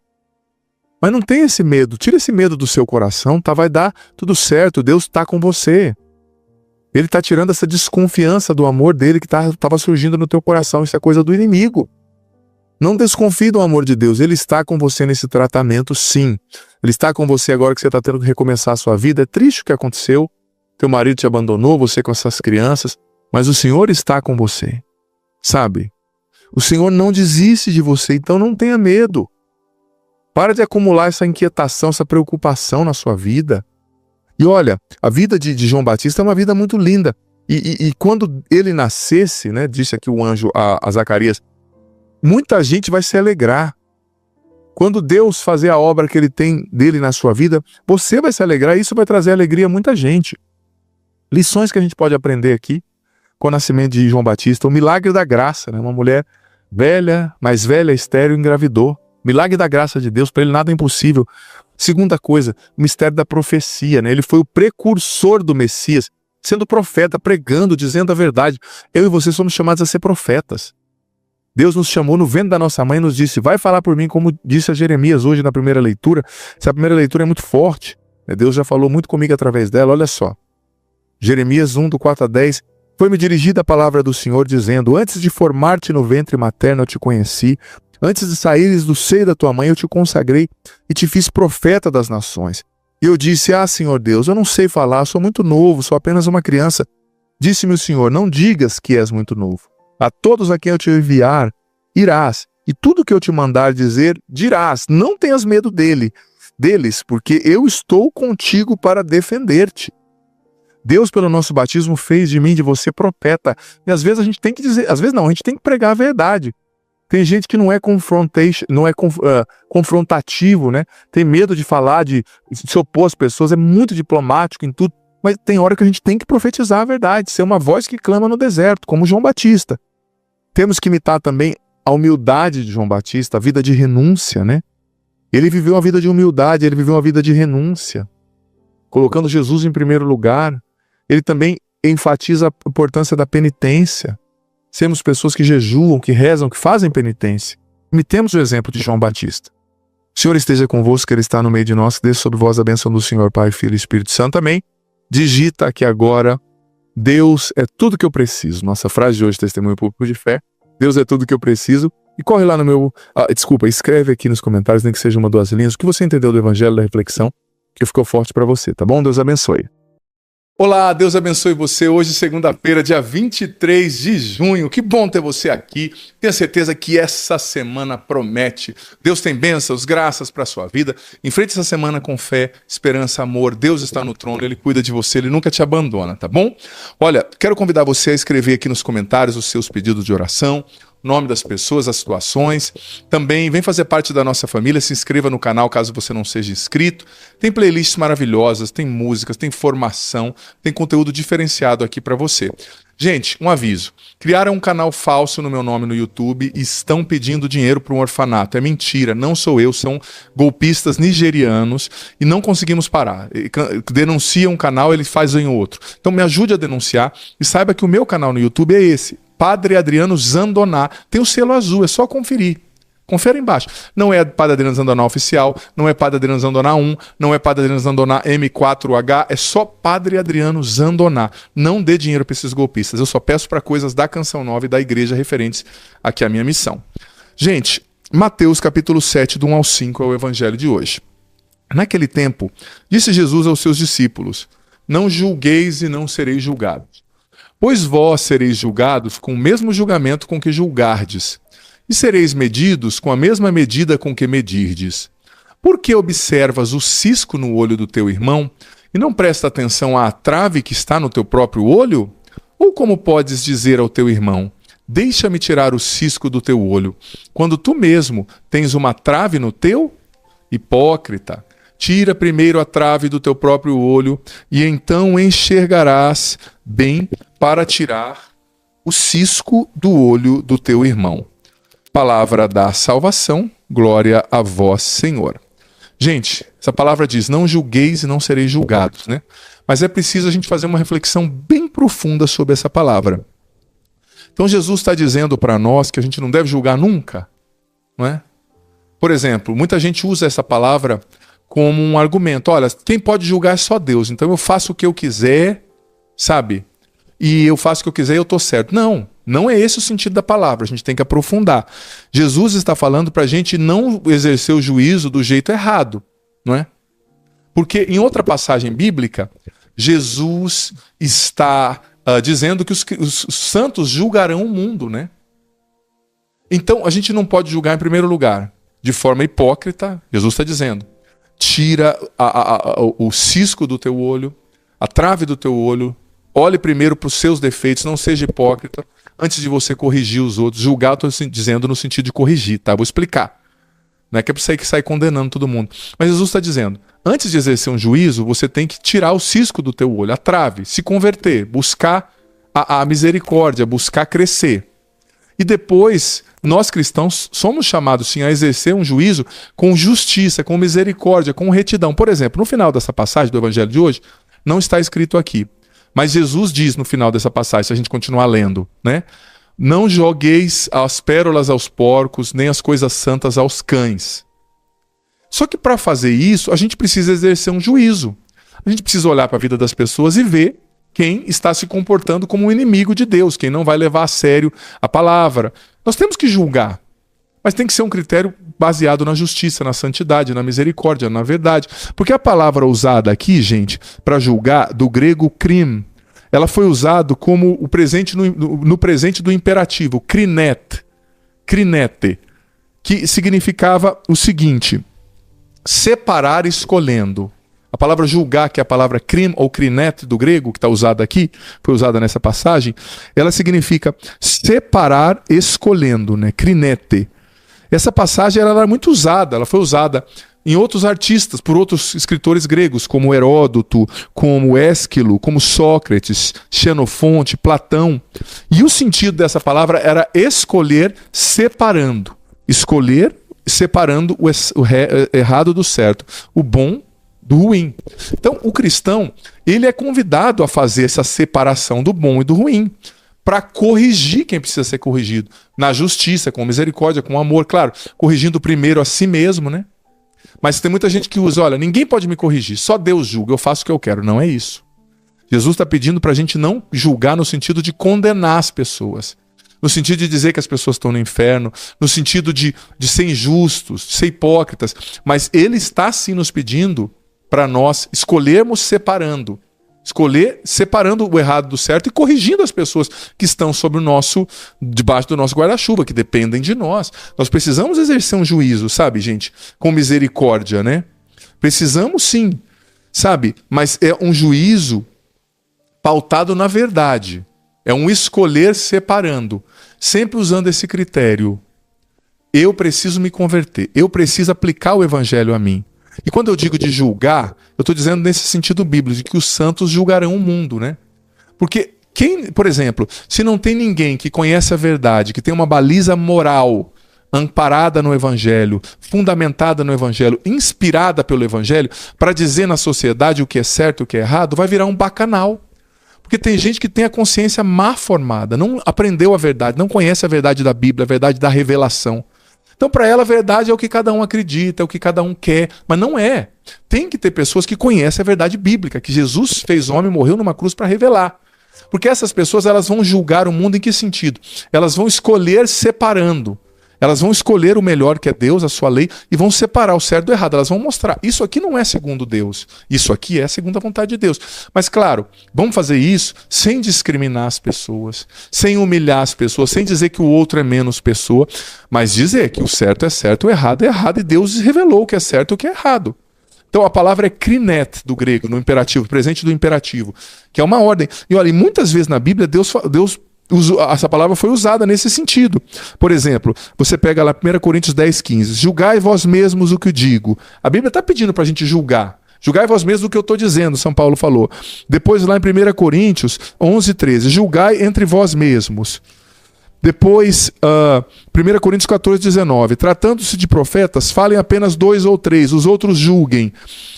Mas não tenha esse medo, tira esse medo do seu coração, tá? Vai dar tudo certo, Deus está com você. Ele está tirando essa desconfiança do amor dele que estava surgindo no teu coração, isso é coisa do inimigo. Não desconfie do amor de Deus, ele está com você nesse tratamento, sim. Ele está com você agora que você está tendo que recomeçar a sua vida, é triste o que aconteceu, teu marido te abandonou, você com essas crianças, mas o Senhor está com você, sabe? O Senhor não desiste de você, então não tenha medo. Para de acumular essa inquietação, essa preocupação na sua vida. E olha, a vida de João Batista é uma vida muito linda. E quando ele nascesse, né, disse aqui o anjo a Zacarias, muita gente vai se alegrar. Quando Deus fazer a obra que ele tem dele na sua vida, você vai se alegrar e isso vai trazer alegria a muita gente. Lições que a gente pode aprender aqui com o nascimento de João Batista, o milagre da graça, né? Uma mulher velha, mais velha, estéril, engravidou. Milagre da graça de Deus, para ele nada é impossível. Segunda coisa, o mistério da profecia, né? Ele foi o precursor do Messias, sendo profeta, pregando, dizendo a verdade. Eu e você somos chamados a ser profetas. Deus nos chamou no ventre da nossa mãe e nos disse, vai falar por mim, como disse a Jeremias hoje na primeira leitura. Essa primeira leitura é muito forte, né? Deus já falou muito comigo através dela, olha só. Jeremias 1, do 4 a 10, foi-me dirigida a palavra do Senhor, dizendo, antes de formar-te no ventre materno eu te conheci, antes de saíres do seio da tua mãe, eu te consagrei e te fiz profeta das nações. E eu disse, Senhor Deus, eu não sei falar, sou muito novo, sou apenas uma criança. Disse-me o Senhor, não digas que és muito novo. A todos a quem eu te enviar, irás. E tudo que eu te mandar dizer, dirás. Não tenhas medo deles, porque eu estou contigo para defender-te. Deus, pelo nosso batismo, fez de mim, de você, profeta. E às vezes a gente tem que dizer, às vezes não, a gente tem que pregar a verdade. Tem gente que não é confrontativo, né? Tem medo de falar, de se opor às pessoas, é muito diplomático em tudo, mas tem hora que a gente tem que profetizar a verdade, ser uma voz que clama no deserto, como João Batista. Temos que imitar também a humildade de João Batista, a vida de renúncia, né? Ele viveu uma vida de humildade, ele viveu uma vida de renúncia, colocando Jesus em primeiro lugar. Ele também enfatiza a importância da penitência. Sermos pessoas que jejuam, que rezam, que fazem penitência. Imitemos o exemplo de João Batista. O Senhor esteja convosco, que Ele está no meio de nós, que desça sobre vós a bênção do Senhor, Pai, Filho e Espírito Santo. Amém. Digita aqui agora: Deus é tudo que eu preciso. Nossa frase de hoje, testemunho público de fé. Deus é tudo que eu preciso. E corre lá no meu... escreve aqui nos comentários, nem que seja uma, 2 linhas, o que você entendeu do Evangelho, da reflexão, que ficou forte para você, tá bom? Deus abençoe. Olá, Deus abençoe você. Hoje, segunda-feira, dia 23 de junho. Que bom ter você aqui. Tenho certeza que essa semana promete. Deus tem bênçãos, graças para a sua vida. Enfrente essa semana com fé, esperança, amor. Deus está no trono, Ele cuida de você, Ele nunca te abandona, tá bom? Olha, quero convidar você a escrever aqui nos comentários os seus pedidos de oração, nome das pessoas, as situações. Também vem fazer parte da nossa família, se inscreva no canal caso você não seja inscrito. Tem playlists maravilhosas, tem músicas, tem formação, tem conteúdo diferenciado aqui para você. Gente, um aviso. Criaram um canal falso no meu nome no YouTube e estão pedindo dinheiro para um orfanato. É mentira, não sou eu, são golpistas nigerianos e não conseguimos parar. Denuncia um canal, ele faz em outro. Então me ajude a denunciar e saiba que o meu canal no YouTube é esse. Padre Adriano Zandoná, tem o selo azul, é só conferir. Confere embaixo. Não é Padre Adriano Zandoná oficial, não é Padre Adriano Zandoná 1, não é Padre Adriano Zandoná M4H, é só Padre Adriano Zandoná. Não dê dinheiro para esses golpistas. Eu só peço para coisas da Canção Nova e da igreja referentes aqui à minha missão. Gente, Mateus capítulo 7, do 1 ao 5 é o evangelho de hoje. Naquele tempo, disse Jesus aos seus discípulos: Não julgueis e não sereis julgados. Pois vós sereis julgados com o mesmo julgamento com que julgardes, e sereis medidos com a mesma medida com que medirdes. Por que observas o cisco no olho do teu irmão, e não presta atenção à trave que está no teu próprio olho? Ou como podes dizer ao teu irmão: Deixa-me tirar o cisco do teu olho, quando tu mesmo tens uma trave no teu? Hipócrita! Tira primeiro a trave do teu próprio olho, e então enxergarás bem para tirar o cisco do olho do teu irmão. Palavra da salvação, glória a vós, Senhor. Gente, essa palavra diz: não julgueis e não sereis julgados, né? Mas é preciso a gente fazer uma reflexão bem profunda sobre essa palavra. Então Jesus está dizendo para nós que a gente não deve julgar nunca, não é? Por exemplo, muita gente usa essa palavra como um argumento. Olha, quem pode julgar é só Deus, então eu faço o que eu quiser, sabe? E eu faço o que eu quiser e eu estou certo. Não, não é esse o sentido da palavra, a gente tem que aprofundar. Jesus está falando para a gente não exercer o juízo do jeito errado, não é? Porque em outra passagem bíblica, Jesus está dizendo que os santos julgarão o mundo, né? Então a gente não pode julgar em primeiro lugar de forma hipócrita. Jesus está dizendo: tira o cisco do teu olho, a trave do teu olho. Olhe primeiro para os seus defeitos, não seja hipócrita, antes de você corrigir os outros. Julgar, eu estou dizendo no sentido de corrigir, tá? Vou explicar. Não é que é para você que sai condenando todo mundo. Mas Jesus está dizendo: antes de exercer um juízo, você tem que tirar o cisco do teu olho, a trave, se converter, buscar a misericórdia, buscar crescer. E depois, nós cristãos somos chamados sim a exercer um juízo com justiça, com misericórdia, com retidão. Por exemplo, no final dessa passagem do evangelho de hoje, não está escrito aqui, mas Jesus diz no final dessa passagem, se a gente continuar lendo, né? Não jogueis as pérolas aos porcos, nem as coisas santas aos cães. Só que para fazer isso, a gente precisa exercer um juízo. A gente precisa olhar para a vida das pessoas e ver quem está se comportando como um inimigo de Deus, quem não vai levar a sério a palavra. Nós temos que julgar, mas tem que ser um critério baseado na justiça, na santidade, na misericórdia, na verdade. Porque a palavra usada aqui, gente, para julgar, do grego krim, ela foi usada como o presente no presente do imperativo, krinet, krinete, que significava o seguinte: separar escolhendo. A palavra julgar, que é a palavra krim ou krinet do grego, que está usada aqui, foi usada nessa passagem, ela significa separar escolhendo, né? Krinete. Essa passagem ela era muito usada, ela foi usada em outros artistas, por outros escritores gregos, como Heródoto, como Ésquilo, como Sócrates, Xenofonte, Platão. E o sentido dessa palavra era escolher separando. Escolher separando o errado do certo, o bom do ruim. Então, o cristão, ele é convidado a fazer essa separação do bom e do ruim, para corrigir quem precisa ser corrigido, na justiça, com misericórdia, com amor, claro, corrigindo primeiro a si mesmo, né? Mas tem muita gente que usa, olha, ninguém pode me corrigir, só Deus julga, eu faço o que eu quero. Não é isso. Jesus está pedindo para a gente não julgar no sentido de condenar as pessoas, no sentido de dizer que as pessoas estão no inferno, no sentido de ser injustos, de ser hipócritas, mas Ele está sim nos pedindo para nós escolhermos separando o errado do certo e corrigindo as pessoas que estão debaixo do nosso guarda-chuva, que dependem de nós. Nós precisamos exercer um juízo, sabe, gente? Com misericórdia, né? Precisamos sim, sabe? Mas é um juízo pautado na verdade. É um escolher separando, sempre usando esse critério. Eu preciso me converter, eu preciso aplicar o evangelho a mim. E quando eu digo de julgar, eu estou dizendo nesse sentido bíblico, de que os santos julgarão o mundo, né? Porque por exemplo, se não tem ninguém que conhece a verdade, que tem uma baliza moral amparada no Evangelho, fundamentada no Evangelho, inspirada pelo Evangelho, para dizer na sociedade o que é certo e o que é errado, vai virar um bacanal. Porque tem gente que tem a consciência má formada, não aprendeu a verdade, não conhece a verdade da Bíblia, a verdade da revelação. Então, para ela, a verdade é o que cada um acredita, é o que cada um quer, mas não é. Tem que ter pessoas que conhecem a verdade bíblica, que Jesus fez homem e morreu numa cruz para revelar. Porque essas pessoas, elas vão julgar o mundo em que sentido? Elas vão escolher separando. Elas vão escolher o melhor, que é Deus, a sua lei, e vão separar o certo do errado. Elas vão mostrar, isso aqui não é segundo Deus, isso aqui é segundo a vontade de Deus. Mas claro, vamos fazer isso sem discriminar as pessoas, sem humilhar as pessoas, sem dizer que o outro é menos pessoa, mas dizer que o certo, o errado é errado, e Deus revelou o que é certo e o que é errado. Então a palavra é krinet do grego, no imperativo, presente do imperativo, que é uma ordem. E olha, muitas vezes na Bíblia essa palavra foi usada nesse sentido. Por exemplo, você pega lá 1 Coríntios 10:15. Julgai vós mesmos o que digo. A Bíblia está pedindo para a gente julgar. Julgai vós mesmos o que eu estou dizendo, São Paulo falou. Depois lá em 1 Coríntios 11:13. Julgai entre vós mesmos. Depois, 1 Coríntios 14:19. Tratando-se de profetas, falem apenas 2 ou 3, os outros julguem.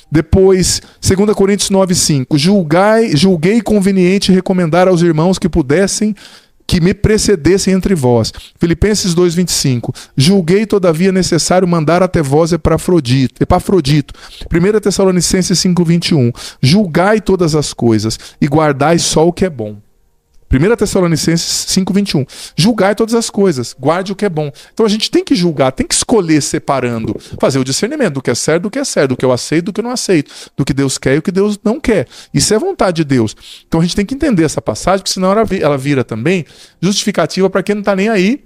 Depois, 2 Coríntios 9:5. Julguei conveniente recomendar aos irmãos que me precedessem entre vós. Filipenses 2:25. Julguei, todavia, necessário mandar até vós Epafrodito. 1 Tessalonicenses 5:21. Julgai todas as coisas e guardai só o que é bom. 1 Tessalonicenses 5:21. Julgai todas as coisas, guarde o que é bom. Então a gente tem que julgar, tem que escolher separando, fazer o discernimento do que é certo, do que eu aceito, do que eu não aceito, do que Deus quer e o que Deus não quer. Isso é vontade de Deus. Então a gente tem que entender essa passagem, porque senão ela vira também justificativa para quem não está nem aí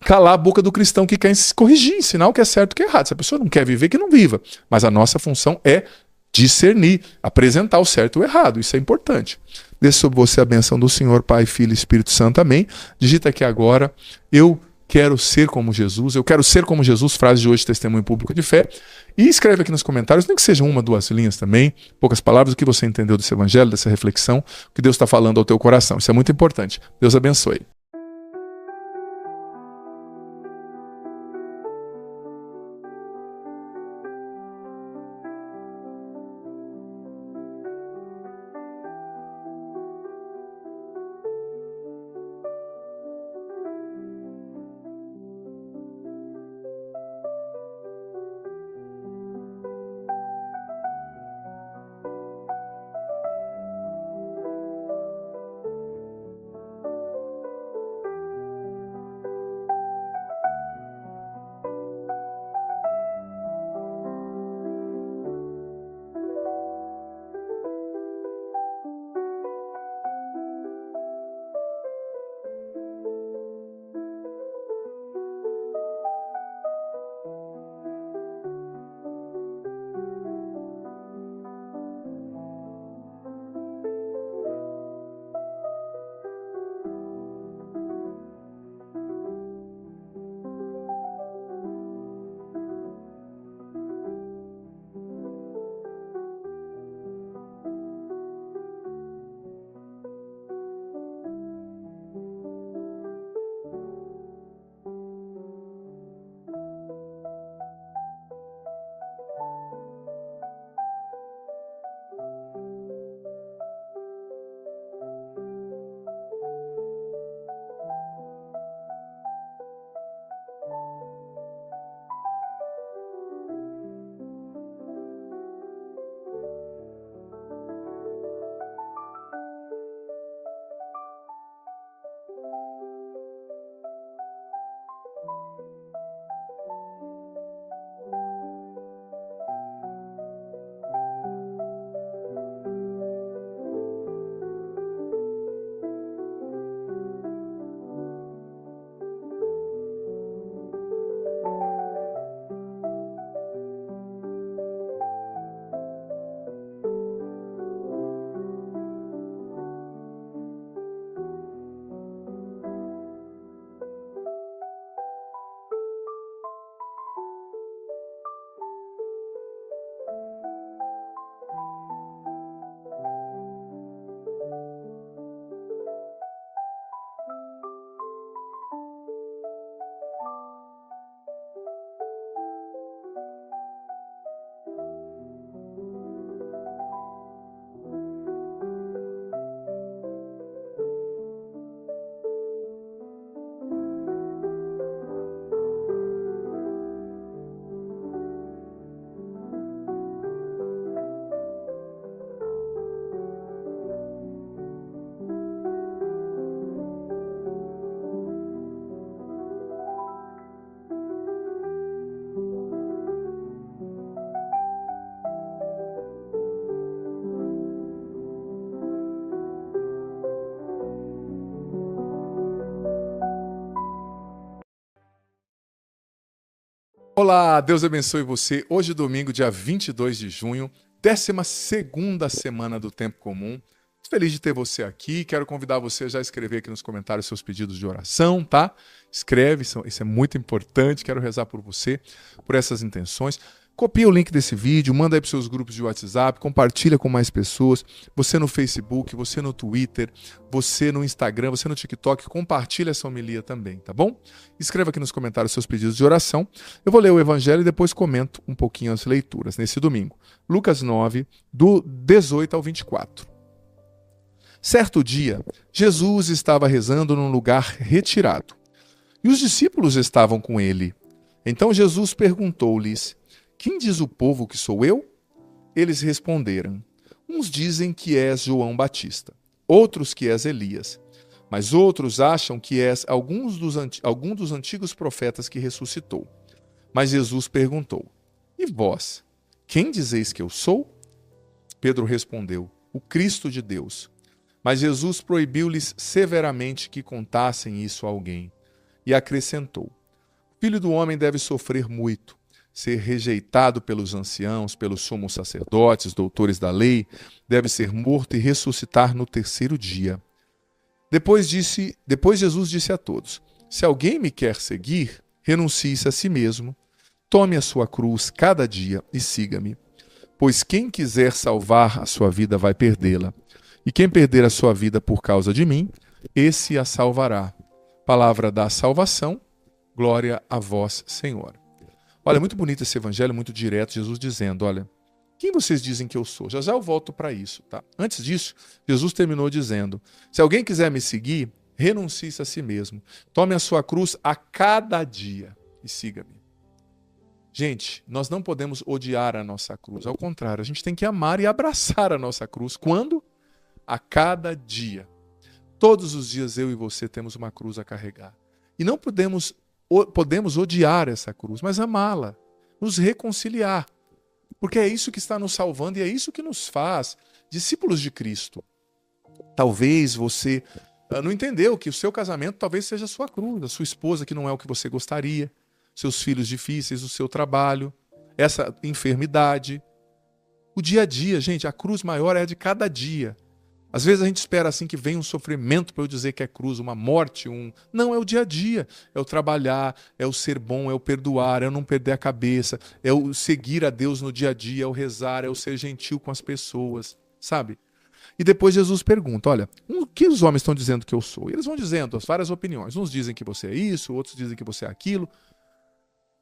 calar a boca do cristão que quer se corrigir, ensinar o que é certo e o que é errado. Se a pessoa não quer viver, que não viva. Mas a nossa função é discernir, apresentar o certo e o errado. Isso é importante. Desça sobre você a benção do Senhor, Pai, Filho e Espírito Santo. Amém. Digita aqui agora, eu quero ser como Jesus. Eu quero ser como Jesus, frase de hoje, testemunho público de fé. E escreve aqui nos comentários, nem que sejam 1, 2 linhas também, poucas palavras, o que você entendeu desse evangelho, dessa reflexão, o que Deus está falando ao teu coração. Isso é muito importante. Deus abençoe. Olá, Deus abençoe você. Hoje, domingo, dia 22 de junho, 12ª semana do Tempo Comum. Muito feliz de ter você aqui. Quero convidar você a já escrever aqui nos comentários seus pedidos de oração, tá? Escreve, isso é muito importante. Quero rezar por você, por essas intenções. Copia o link desse vídeo, manda aí para os seus grupos de WhatsApp, compartilha com mais pessoas. Você no Facebook, você no Twitter, você no Instagram, você no TikTok, compartilha essa homilia também, tá bom? Escreva aqui nos comentários seus pedidos de oração. Eu vou ler o Evangelho e depois comento um pouquinho as leituras nesse domingo. Lucas 9, do 18 ao 24. Certo dia, Jesus estava rezando num lugar retirado, e os discípulos estavam com ele. Então Jesus perguntou-lhes: quem diz o povo que sou eu? Eles responderam: uns dizem que és João Batista, outros que és Elias, mas outros acham que és algum dos antigos profetas que ressuscitou. Mas Jesus perguntou: e vós, quem dizeis que eu sou? Pedro respondeu: o Cristo de Deus. Mas Jesus proibiu-lhes severamente que contassem isso a alguém, e acrescentou: o Filho do Homem deve sofrer muito, ser rejeitado pelos anciãos, pelos sumos sacerdotes, doutores da lei, deve ser morto e ressuscitar no terceiro dia. Depois Jesus disse a todos: se alguém me quer seguir, renuncie-se a si mesmo, tome a sua cruz cada dia e siga-me. Pois quem quiser salvar a sua vida vai perdê-la, e quem perder a sua vida por causa de mim, esse a salvará. Palavra da salvação, glória a vós, Senhor. Olha, muito bonito esse evangelho, muito direto, Jesus dizendo: olha, quem vocês dizem que eu sou? Já eu volto para isso, tá? Antes disso, Jesus terminou dizendo: se alguém quiser me seguir, renuncie-se a si mesmo. Tome a sua cruz a cada dia e siga-me. Gente, nós não podemos odiar a nossa cruz. Ao contrário, a gente tem que amar e abraçar a nossa cruz. Quando? A cada dia. Todos os dias eu e você temos uma cruz a carregar. E não podemos odiar essa cruz, mas amá-la, nos reconciliar. Porque é isso que está nos salvando e é isso que nos faz discípulos de Cristo. Talvez você não entendeu que o seu casamento talvez seja a sua cruz, a sua esposa que não é o que você gostaria, seus filhos difíceis, o seu trabalho, essa enfermidade. O dia a dia, gente, a cruz maior é a de cada dia. Às vezes a gente espera assim que venha um sofrimento para eu dizer que é cruz, uma morte, Não, é o dia a dia. É o trabalhar, é o ser bom, é o perdoar, é o não perder a cabeça, é o seguir a Deus no dia a dia, é o rezar, é o ser gentil com as pessoas, sabe? E depois Jesus pergunta: olha, o que os homens estão dizendo que eu sou? E eles vão dizendo as várias opiniões. Uns dizem que você é isso, outros dizem que você é aquilo.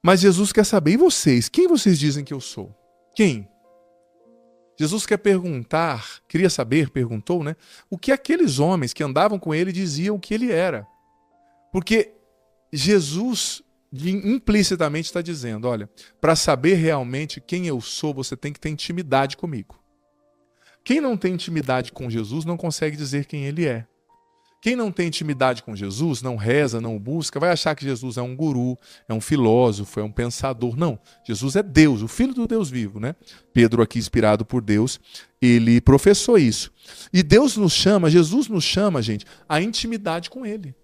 Mas Jesus quer saber: e vocês? Quem vocês dizem que eu sou? Quem? Jesus queria saber, perguntou, né? O que aqueles homens que andavam com ele diziam que ele era. Porque Jesus implicitamente está dizendo: olha, para saber realmente quem eu sou, você tem que ter intimidade comigo. Quem não tem intimidade com Jesus não consegue dizer quem ele é. Quem não tem intimidade com Jesus, não reza, não o busca, vai achar que Jesus é um guru, é um filósofo, é um pensador. Não, Jesus é Deus, o Filho do Deus vivo, né? Pedro aqui, inspirado por Deus, ele professou isso. E Deus nos chama, Jesus nos chama, gente, a intimidade com ele.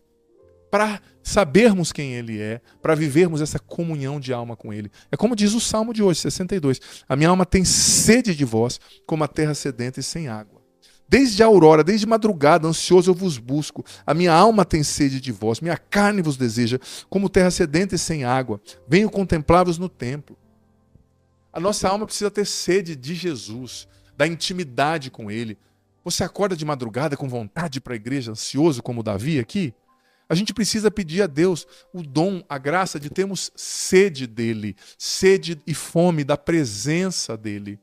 Para sabermos quem ele é, para vivermos essa comunhão de alma com ele. É como diz o Salmo de hoje, 62. A minha alma tem sede de vós, como a terra sedenta e sem água. Desde a aurora, desde madrugada, ansioso eu vos busco. A minha alma tem sede de vós, minha carne vos deseja, como terra sedenta e sem água. Venho contemplá-los no templo. A nossa alma precisa ter sede de Jesus, da intimidade com ele. Você acorda de madrugada com vontade de ir para a igreja, ansioso como Davi aqui? A gente precisa pedir a Deus o dom, a graça de termos sede dele, sede e fome da presença dele.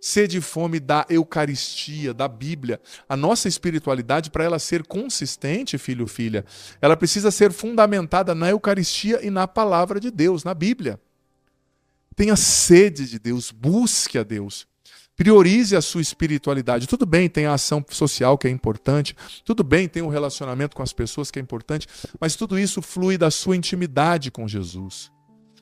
Sede e fome da Eucaristia, da Bíblia. A nossa espiritualidade, para ela ser consistente, filho, filha, ela precisa ser fundamentada na Eucaristia e na palavra de Deus, na Bíblia. Tenha sede de Deus, busque a Deus. Priorize a sua espiritualidade. Tudo bem, tem a ação social que é importante, tudo bem, tem o relacionamento com as pessoas que é importante, mas tudo isso flui da sua intimidade com Jesus.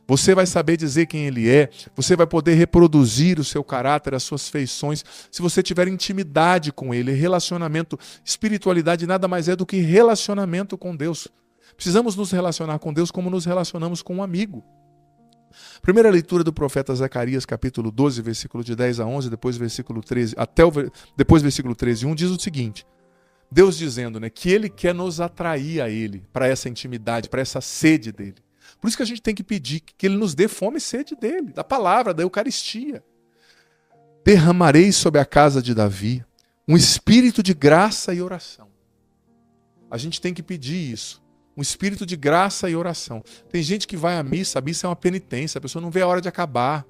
Você vai saber dizer quem ele é, você vai poder reproduzir o seu caráter, as suas feições, se você tiver intimidade com ele. Relacionamento, espiritualidade nada mais é do que relacionamento com Deus. Precisamos nos relacionar com Deus como nos relacionamos com um amigo. Primeira leitura do profeta Zacarias, capítulo 12, versículo de 10 a 11, depois versículo 13, depois versículo 13 1, diz o seguinte: Deus dizendo, né, que Ele quer nos atrair a Ele, para essa intimidade, para essa sede dEle. Por isso que a gente tem que pedir que Ele nos dê fome e sede dEle, da palavra, da Eucaristia. Derramarei sobre a casa de Davi um espírito de graça e oração. A gente tem que pedir isso. Um espírito de graça e oração. Tem gente que vai à missa, a missa é uma penitência, a pessoa não vê a hora de acabar.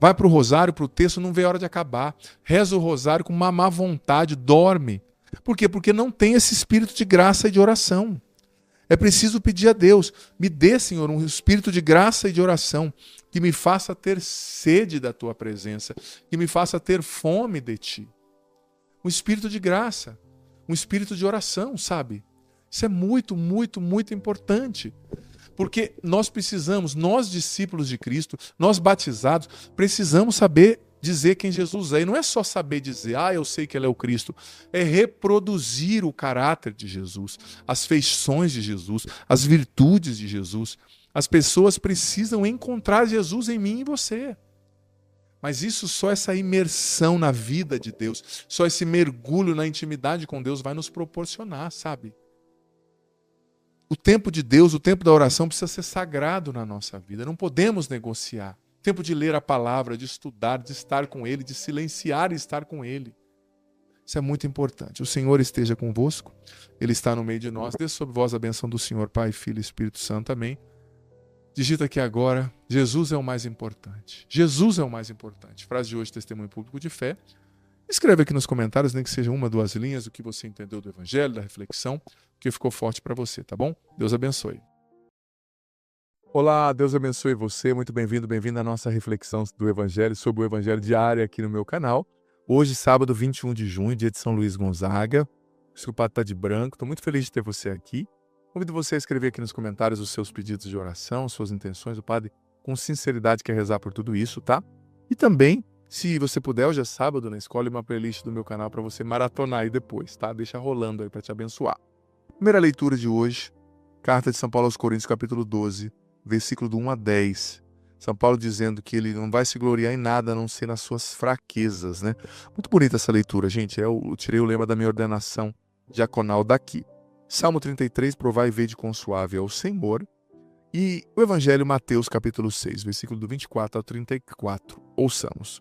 Vai para o rosário, para o texto, não vê a hora de acabar. Reza o rosário com uma má vontade, dorme. Por quê? Porque não tem esse espírito de graça e de oração. É preciso pedir a Deus, me dê, Senhor, um espírito de graça e de oração, que me faça ter sede da Tua presença, que me faça ter fome de Ti. Um espírito de graça, um espírito de oração, sabe? Isso é muito, muito, muito importante. Porque nós precisamos, nós discípulos de Cristo, nós batizados, precisamos saber dizer quem Jesus é. E não é só saber dizer, eu sei que Ele é o Cristo. É reproduzir o caráter de Jesus, as feições de Jesus, as virtudes de Jesus. As pessoas precisam encontrar Jesus em mim e você. Mas isso só essa imersão na vida de Deus, só esse mergulho na intimidade com Deus vai nos proporcionar, sabe? O tempo de Deus, o tempo da oração precisa ser sagrado na nossa vida. Não podemos negociar. O tempo de ler a palavra, de estudar, de estar com Ele, de silenciar e estar com Ele. Isso é muito importante. O Senhor esteja convosco. Ele está no meio de nós. Dê sobre vós a benção do Senhor, Pai, Filho e Espírito Santo. Amém. Digita aqui agora, Jesus é o mais importante. Jesus é o mais importante. Frase de hoje, testemunho público de fé. Escreve aqui nos comentários, nem que seja uma, duas linhas, o que você entendeu do Evangelho, da reflexão, o que ficou forte para você, tá bom? Deus abençoe. Olá, Deus abençoe você. Muito bem-vindo, bem-vinda à nossa reflexão do Evangelho, sobre o Evangelho diário aqui no meu canal. Hoje, sábado 21 de junho, dia de São Luís Gonzaga. O padre está de branco, estou muito feliz de ter você aqui. Convido você a escrever aqui nos comentários os seus pedidos de oração, suas intenções. O padre, com sinceridade, quer rezar por tudo isso, tá? E também, se você puder, hoje é sábado, né? Escolhe uma playlist do meu canal para você maratonar aí depois, tá? Deixa rolando aí para te abençoar. Primeira leitura de hoje, carta de São Paulo aos Coríntios, capítulo 12, versículo do 1 a 10. São Paulo dizendo que ele não vai se gloriar em nada a não ser nas suas fraquezas, né? Muito bonita essa leitura, gente. Eu tirei o lema da minha ordenação diaconal daqui. Salmo 33, provai e vede quão suave é o Senhor. E o Evangelho Mateus, capítulo 6, versículo do 24 ao 34. Ouçamos.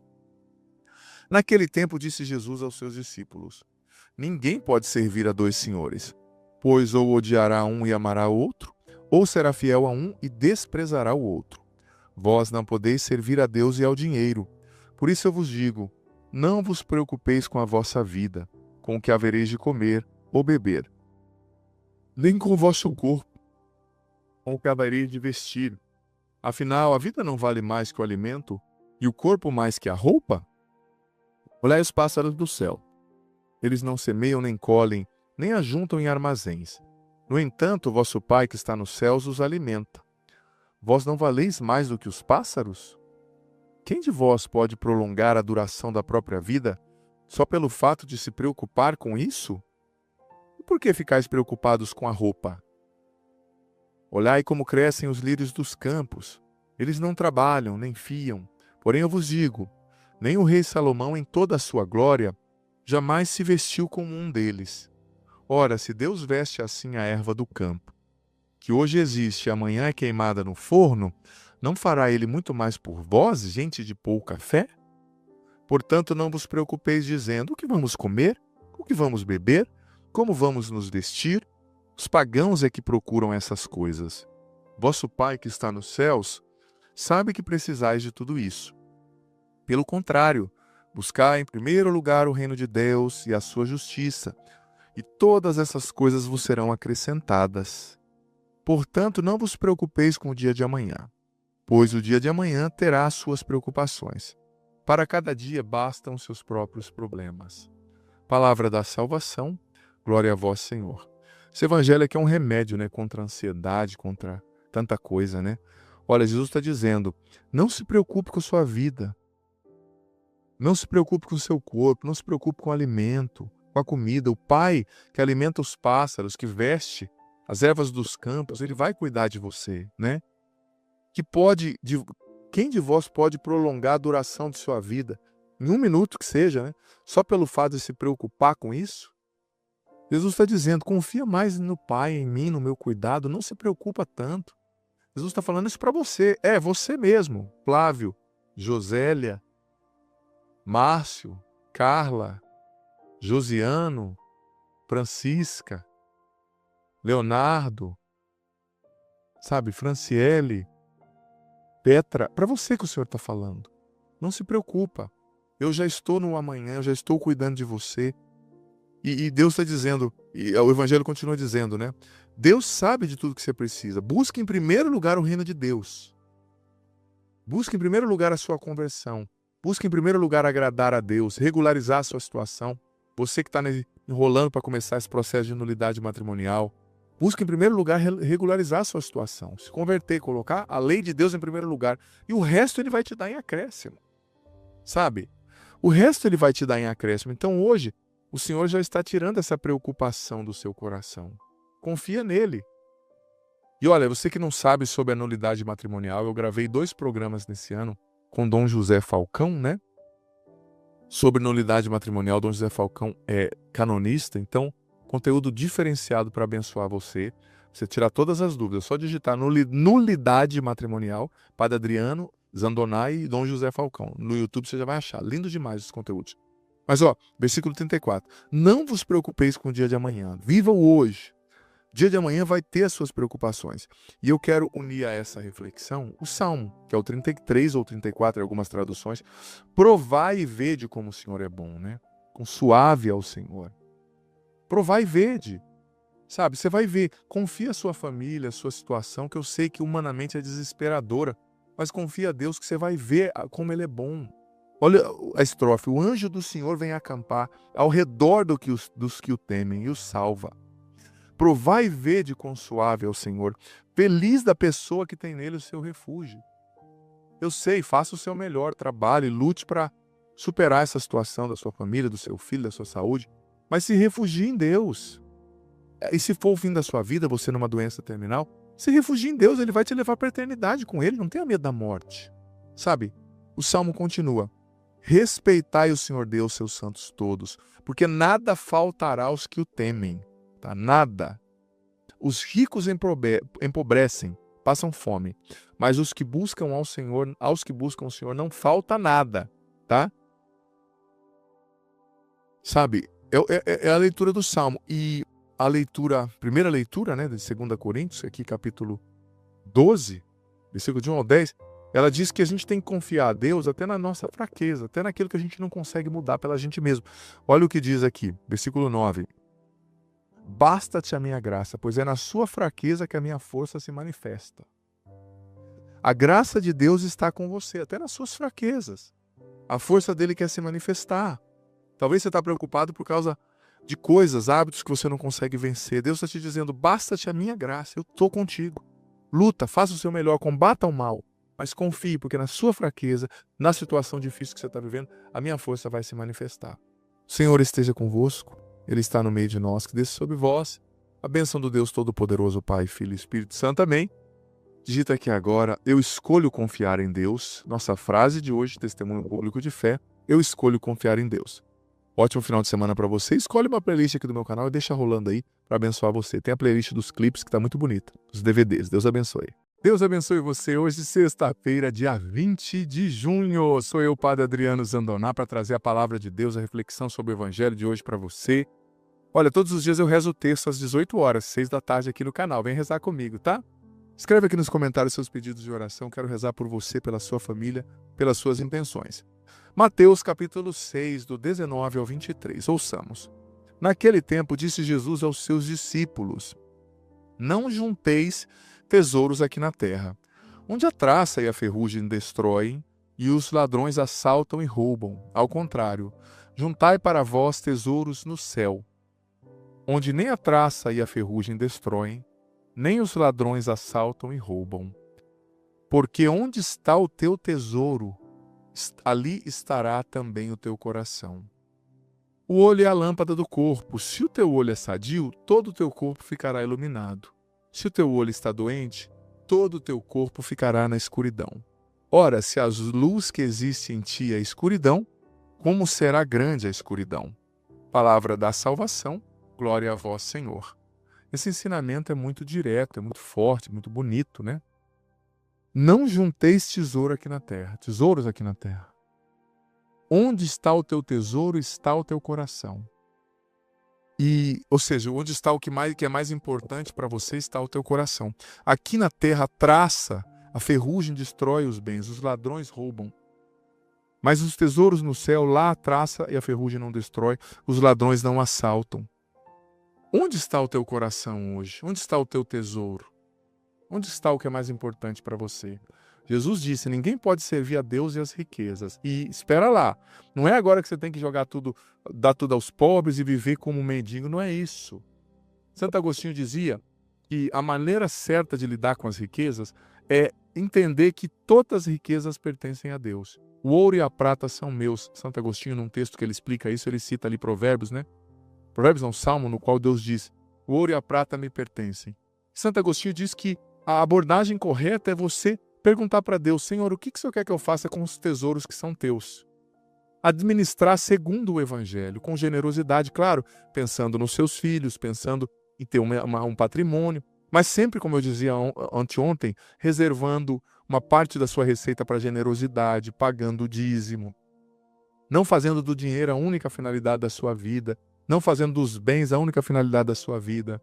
Naquele tempo disse Jesus aos seus discípulos: Ninguém pode servir a dois senhores, pois ou odiará um e amará o outro, ou será fiel a um e desprezará o outro. Vós não podeis servir a Deus e ao dinheiro. Por isso eu vos digo, não vos preocupeis com a vossa vida, com o que havereis de comer ou beber, nem com o vosso corpo, com o que havereis de vestir. Afinal, a vida não vale mais que o alimento, e o corpo mais que a roupa? Olhai os pássaros do céu. Eles não semeiam nem colhem, nem ajuntam em armazéns. No entanto, o vosso Pai que está nos céus os alimenta. Vós não valeis mais do que os pássaros? Quem de vós pode prolongar a duração da própria vida só pelo fato de se preocupar com isso? E por que ficais preocupados com a roupa? Olhai como crescem os lírios dos campos. Eles não trabalham, nem fiam. Porém eu vos digo, nem o rei Salomão em toda a sua glória jamais se vestiu como um deles. Ora, se Deus veste assim a erva do campo, que hoje existe e amanhã é queimada no forno, não fará ele muito mais por vós, gente de pouca fé? Portanto, não vos preocupeis dizendo, o que vamos comer? O que vamos beber? Como vamos nos vestir? Os pagãos é que procuram essas coisas. Vosso Pai que está nos céus sabe que precisais de tudo isso. Pelo contrário, buscai em primeiro lugar o reino de Deus e a sua justiça, e todas essas coisas vos serão acrescentadas. Portanto, não vos preocupeis com o dia de amanhã, pois o dia de amanhã terá as suas preocupações. Para cada dia bastam os seus próprios problemas. Palavra da salvação, glória a vós, Senhor. Esse evangelho aqui é um remédio, né, contra a ansiedade, contra tanta coisa, né? Olha, Jesus está dizendo, não se preocupe com a sua vida, não se preocupe com o seu corpo, não se preocupe com o alimento, com a comida. O Pai que alimenta os pássaros, que veste as ervas dos campos, Ele vai cuidar de você, né? quem de vós pode prolongar a duração de sua vida, em 1 minuto que seja, né? Só pelo fato de se preocupar com isso? Jesus está dizendo, confia mais no Pai, em mim, no meu cuidado, não se preocupa tanto. Jesus está falando isso para você, você mesmo, Flávio, Josélia, Márcio, Carla, Josiano, Francisca, Leonardo, sabe, Franciele, Petra, para você que o Senhor está falando. Não se preocupa, eu já estou no amanhã, eu já estou cuidando de você. E Deus está dizendo, e o Evangelho continua dizendo, né? Deus sabe de tudo que você precisa. Busque em primeiro lugar o reino de Deus. Busque em primeiro lugar a sua conversão. Busque em primeiro lugar agradar a Deus, regularizar a sua situação. Você que está enrolando para começar esse processo de nulidade matrimonial, busque em primeiro lugar regularizar a sua situação. Se converter, colocar a lei de Deus em primeiro lugar. E o resto ele vai te dar em acréscimo. Sabe? O resto ele vai te dar em acréscimo. Então hoje, o Senhor já está tirando essa preocupação do seu coração. Confia nele. E olha, você que não sabe sobre a nulidade matrimonial, eu gravei 2 programas nesse ano com Dom José Falcão, né? Sobre nulidade matrimonial. Dom José Falcão é canonista, então conteúdo diferenciado para abençoar você. Você tirar todas as dúvidas, só digitar nulidade matrimonial, Padre Adriano Zandonai e Dom José Falcão. No YouTube você já vai achar. Lindo demais os conteúdos. Mas versículo 34. Não vos preocupeis com o dia de amanhã. Viva o hoje. O dia de amanhã vai ter as suas preocupações. E eu quero unir a essa reflexão o Salmo, que é o 33 ou 34 em algumas traduções. Provai e vede como o Senhor é bom, né? Com suave ao Senhor. Provai e vede. Sabe, você vai ver. Confia a sua família, a sua situação, que eu sei que humanamente é desesperadora. Mas confia a Deus que você vai ver como Ele é bom. Olha a estrofe. O anjo do Senhor vem acampar ao redor dos que o temem e o salva. Provai e vede quão suave é o Senhor. Feliz da pessoa que tem nele o seu refúgio. Eu sei, faça o seu melhor, trabalhe, lute para superar essa situação da sua família, do seu filho, da sua saúde. Mas se refugie em Deus. E se for o fim da sua vida, você numa doença terminal, se refugie em Deus, Ele vai te levar para a eternidade com Ele. Não tenha medo da morte. Sabe, o Salmo continua. Respeitai o Senhor Deus, seus santos todos, porque nada faltará aos que o temem. Tá? Nada. Os ricos empobrecem, passam fome, mas os que buscam ao Senhor, aos que buscam o Senhor, não falta nada, tá? Sabe, é a leitura do Salmo. E a primeira leitura, né, de 2 Coríntios, aqui capítulo 12, versículo de 1 ao 10, ela diz que a gente tem que confiar a Deus até na nossa fraqueza, até naquilo que a gente não consegue mudar pela gente mesmo. Olha o que diz aqui, versículo 9. Basta-te a minha graça, pois é na sua fraqueza que a minha força se manifesta. A graça de Deus está com você, até nas suas fraquezas. A força dele quer se manifestar. Talvez você está preocupado por causa de coisas, hábitos que você não consegue vencer. Deus está te dizendo, basta-te a minha graça, eu estou contigo. Luta, faça o seu melhor, combata o mal, mas confie, porque na sua fraqueza, na situação difícil que você está vivendo, a minha força vai se manifestar. O Senhor esteja convosco. Ele está no meio de nós, que desça sobre vós a bênção do Deus Todo-Poderoso, Pai, Filho e Espírito Santo. Amém. Digita aqui agora, eu escolho confiar em Deus. Nossa frase de hoje, testemunho público de fé, eu escolho confiar em Deus. Ótimo final de semana para você. Escolhe uma playlist aqui do meu canal e deixa rolando aí para abençoar você. Tem a playlist dos clipes que está muito bonita, dos DVDs. Deus abençoe. Deus abençoe você. Hoje, sexta-feira, dia 20 de junho. Sou eu, Padre Adriano Zandoná, para trazer a palavra de Deus, a reflexão sobre o Evangelho de hoje para você. Olha, todos os dias eu rezo o texto às 18 horas, 6 da tarde aqui no canal. Vem rezar comigo, tá? Escreve aqui nos comentários seus pedidos de oração. Quero rezar por você, pela sua família, pelas suas intenções. Mateus capítulo 6, do 19 ao 23. Ouçamos. Naquele tempo disse Jesus aos seus discípulos, não junteis tesouros aqui na terra, onde a traça e a ferrugem destroem, e os ladrões assaltam e roubam. Ao contrário, juntai para vós tesouros no céu, onde nem a traça e a ferrugem destroem, nem os ladrões assaltam e roubam. Porque onde está o teu tesouro, ali estará também o teu coração. O olho é a lâmpada do corpo. Se o teu olho é sadio, todo o teu corpo ficará iluminado. Se o teu olho está doente, todo o teu corpo ficará na escuridão. Ora, se a luz que existe em ti é escuridão, como será grande a escuridão? Palavra da salvação, glória a vós, Senhor. Esse ensinamento é muito direto, é muito forte, muito bonito, né? Não junteis tesouros aqui na terra. Onde está o teu tesouro, está o teu coração. Ou seja, onde está o que é mais importante para você, está o teu coração. Aqui na terra, a ferrugem destrói os bens, os ladrões roubam. Mas os tesouros no céu, lá a traça e a ferrugem não destrói, os ladrões não assaltam. Onde está o teu coração hoje? Onde está o teu tesouro? Onde está o que é mais importante para você? Jesus disse, ninguém pode servir a Deus e as riquezas. E espera lá, não é agora que você tem que dar tudo aos pobres e viver como um mendigo, não é isso. Santo Agostinho dizia que a maneira certa de lidar com as riquezas é entender que todas as riquezas pertencem a Deus. O ouro e a prata são meus. Santo Agostinho, num texto que ele explica isso, ele cita ali Provérbios, né? Provérbios é um salmo no qual Deus diz, o ouro e a prata me pertencem. Santo Agostinho diz que a abordagem correta é você perguntar para Deus, Senhor, o que o Senhor quer que eu faça com os tesouros que são teus? Administrar segundo o Evangelho, com generosidade, claro, pensando nos seus filhos, pensando em ter um patrimônio, mas sempre, como eu dizia anteontem, reservando uma parte da sua receita para generosidade, pagando o dízimo, não fazendo do dinheiro a única finalidade da sua vida, não fazendo dos bens a única finalidade da sua vida.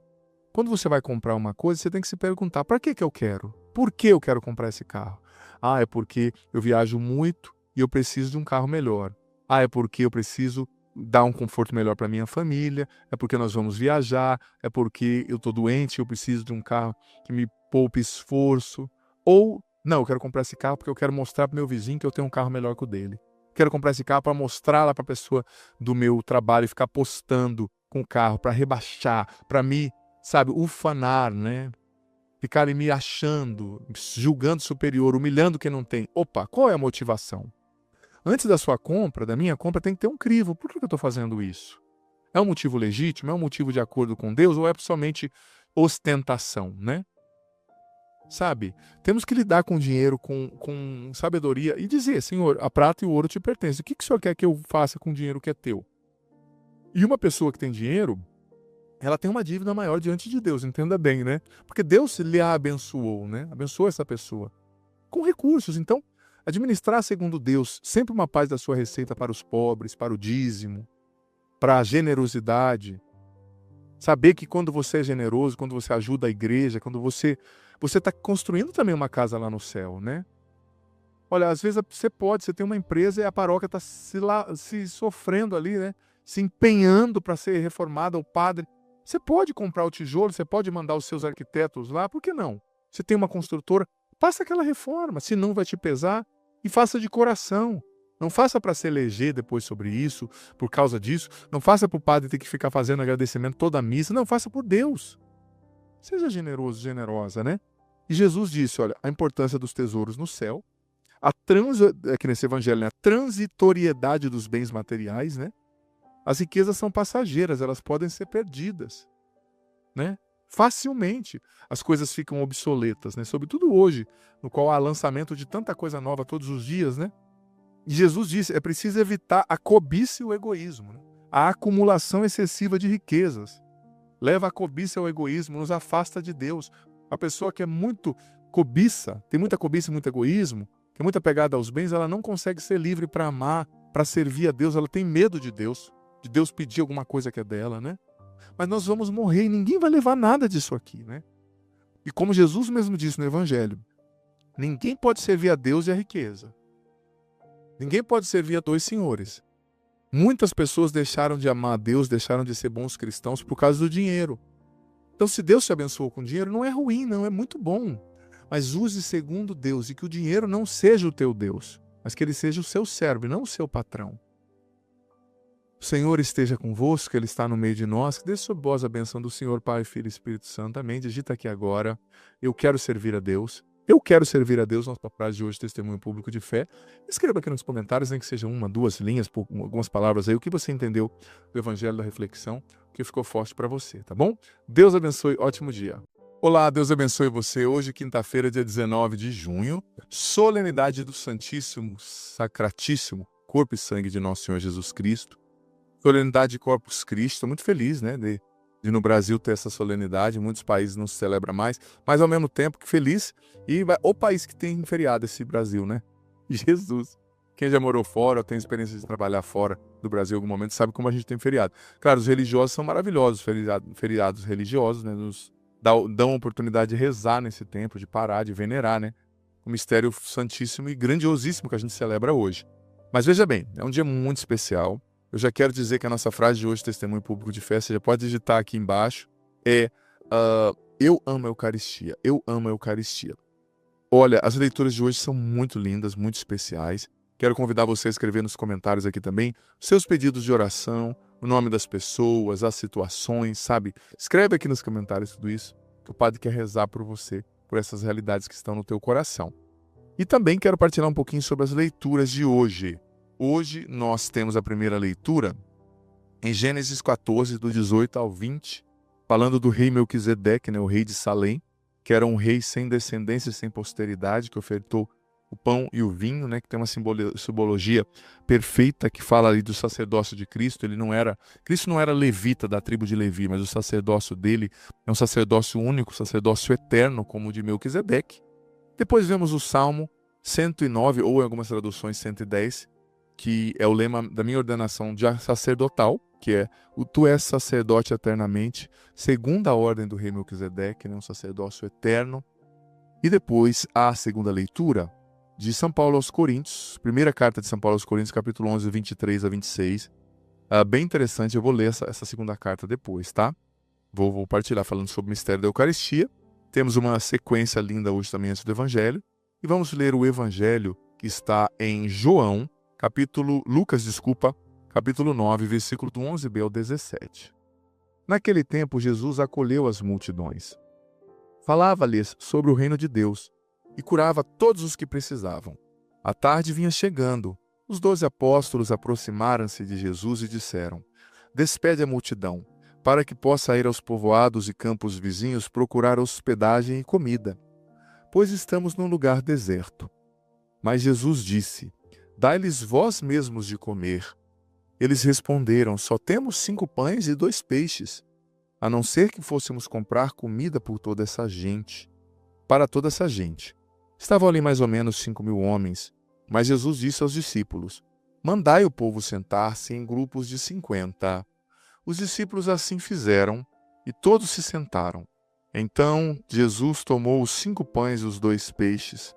Quando você vai comprar uma coisa, você tem que se perguntar, para que eu quero? Por que eu quero comprar esse carro? Ah, é porque eu viajo muito e eu preciso de um carro melhor. Ah, é porque eu preciso dar um conforto melhor para minha família, é porque nós vamos viajar, é porque eu estou doente e eu preciso de um carro que me poupe esforço. Ou, não, eu quero comprar esse carro porque eu quero mostrar para o meu vizinho que eu tenho um carro melhor que o dele. Quero comprar esse carro para mostrar lá para a pessoa do meu trabalho e ficar postando com o carro, para rebaixar, para me, ufanar, né? Ficarem me achando, julgando superior, humilhando quem não tem. Opa, qual é a motivação? Antes da sua compra, da minha compra, tem que ter um crivo. Por que eu estou fazendo isso? É um motivo legítimo? É um motivo de acordo com Deus? Ou é somente ostentação, né? Temos que lidar com o dinheiro com sabedoria e dizer, Senhor, a prata e o ouro te pertencem. O que o Senhor quer que eu faça com o dinheiro que é teu? E uma pessoa que tem dinheiro, ela tem uma dívida maior diante de Deus, entenda bem, né? Porque Deus lhe abençoou, né? Abençoou essa pessoa com recursos. Então, administrar segundo Deus, sempre uma parte da sua receita para os pobres, para o dízimo, para a generosidade. Saber que quando você é generoso, quando você ajuda a igreja, quando você está construindo também uma casa lá no céu, né? Olha, às vezes você tem uma empresa e a paróquia está se sofrendo ali, né? Se empenhando para ser reformada, o padre. Você pode comprar o tijolo, você pode mandar os seus arquitetos lá, por que não? Você tem uma construtora, faça aquela reforma, se não vai te pesar, e faça de coração. Não faça para se eleger depois sobre isso, por causa disso. Não faça para o padre ter que ficar fazendo agradecimento toda a missa. Não, faça por Deus. Seja generoso, generosa, né? E Jesus disse, olha, a importância dos tesouros no céu, aqui nesse evangelho, né? A transitoriedade dos bens materiais, né? As riquezas são passageiras, elas podem ser perdidas, né? Facilmente as coisas ficam obsoletas, né? Sobretudo hoje, no qual há lançamento de tanta coisa nova todos os dias, né? E Jesus disse, é preciso evitar a cobiça e o egoísmo, né? A acumulação excessiva de riquezas leva a cobiça e ao egoísmo, nos afasta de Deus. A pessoa que é muito cobiça, tem muita cobiça e muito egoísmo, que é muito apegada aos bens, ela não consegue ser livre para amar, para servir a Deus, ela tem medo de Deus pedir alguma coisa que é dela, né? Mas nós vamos morrer e ninguém vai levar nada disso aqui, né? E como Jesus mesmo disse no Evangelho, ninguém pode servir a Deus e a riqueza. Ninguém pode servir a dois senhores. Muitas pessoas deixaram de amar a Deus, deixaram de ser bons cristãos por causa do dinheiro. Então, se Deus te abençoou com dinheiro, não é ruim, não, é muito bom. Mas use segundo Deus e que o dinheiro não seja o teu Deus, mas que ele seja o seu servo e não o seu patrão. O Senhor esteja convosco, Ele está no meio de nós. Que dê sobre vós a benção do Senhor, Pai, Filho e Espírito Santo. Amém. Digita aqui agora, eu quero servir a Deus. Eu quero servir a Deus, nossa frase de hoje, testemunho público de fé. Escreva aqui nos comentários, nem que seja uma, duas linhas, algumas palavras aí, o que você entendeu do Evangelho da Reflexão, o que ficou forte para você, tá bom? Deus abençoe, ótimo dia. Olá, Deus abençoe você. Hoje, quinta-feira, dia 19 de junho, solenidade do Santíssimo, Sacratíssimo Corpo e Sangue de Nosso Senhor Jesus Cristo. Solenidade de Corpus Christi. Estou muito feliz, né, de no Brasil ter essa solenidade. Em muitos países não se celebra mais, mas ao mesmo tempo que feliz. O país que tem feriado esse Brasil, né? Jesus. Quem já morou fora ou tem experiência de trabalhar fora do Brasil em algum momento sabe como a gente tem feriado. Claro, os religiosos são maravilhosos, feriados religiosos, né? Dão a oportunidade de rezar nesse tempo, de parar, de venerar, né? O mistério santíssimo e grandiosíssimo que a gente celebra hoje. Mas veja bem, é um dia muito especial. Eu já quero dizer que a nossa frase de hoje, testemunho público de fé, você já pode digitar aqui embaixo, eu amo a Eucaristia, eu amo a Eucaristia. Olha, as leituras de hoje são muito lindas, muito especiais. Quero convidar você a escrever nos comentários aqui também seus pedidos de oração, o nome das pessoas, as situações, sabe? Escreve aqui nos comentários tudo isso, que o Padre quer rezar por você, por essas realidades que estão no teu coração. E também quero partilhar um pouquinho sobre as leituras de hoje. Hoje nós temos a primeira leitura em Gênesis 14, do 18 ao 20, falando do rei Melquisedeque, né, o rei de Salém, que era um rei sem descendência e sem posteridade, que ofertou o pão e o vinho, né, que tem uma simbologia perfeita que fala ali do sacerdócio de Cristo. Cristo não era levita da tribo de Levi, mas o sacerdócio dele é um sacerdócio único, sacerdócio eterno, como o de Melquisedeque. Depois vemos o Salmo 109, ou em algumas traduções 110, que é o lema da minha ordenação sacerdotal, que é o Tu és sacerdote eternamente, segundo a ordem do rei Melquisedeque, né, um sacerdócio eterno. E depois a segunda leitura de São Paulo aos Coríntios, primeira carta de São Paulo aos Coríntios, capítulo 11, 23 a 26. Bem interessante, eu vou ler essa segunda carta depois, tá? Vou partilhar falando sobre o mistério da Eucaristia. Temos uma sequência linda hoje também antes do Evangelho. E vamos ler o Evangelho que está em Lucas, capítulo 9, versículo do 11b ao 17. Naquele tempo, Jesus acolheu as multidões. Falava-lhes sobre o reino de Deus e curava todos os que precisavam. A tarde vinha chegando. Os 12 apóstolos aproximaram-se de Jesus e disseram: Despede a multidão, para que possa ir aos povoados e campos vizinhos procurar hospedagem e comida, pois estamos num lugar deserto. Mas Jesus disse: Dai-lhes vós mesmos de comer. Eles responderam: Só temos 5 pães e 2 peixes, a não ser que fôssemos comprar comida para toda essa gente. Estavam ali mais ou menos 5.000 homens, mas Jesus disse aos discípulos: Mandai o povo sentar-se em grupos de 50. Os discípulos assim fizeram, e todos se sentaram. Então Jesus tomou os 5 pães e os 2 peixes,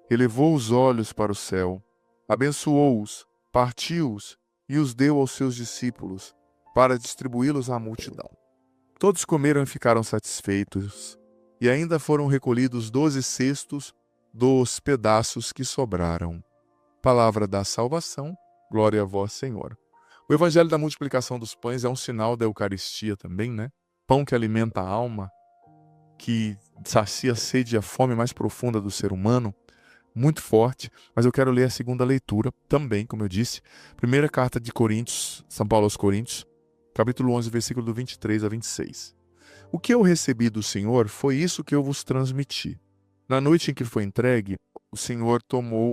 elevou os olhos para o céu, abençoou-os, partiu-os e os deu aos seus discípulos, para distribuí-los à multidão. Todos comeram e ficaram satisfeitos, e ainda foram recolhidos 12 cestos dos pedaços que sobraram. Palavra da salvação, glória a vós, Senhor. O evangelho da multiplicação dos pães é um sinal da Eucaristia também, né? Pão que alimenta a alma, que sacia a sede e a fome mais profunda do ser humano, muito forte. Mas eu quero ler a segunda leitura também, como eu disse. Primeira carta de Coríntios, São Paulo aos Coríntios, capítulo 11, versículo do 23 a 26. O que eu recebi do Senhor foi isso que eu vos transmiti. Na noite em que foi entregue,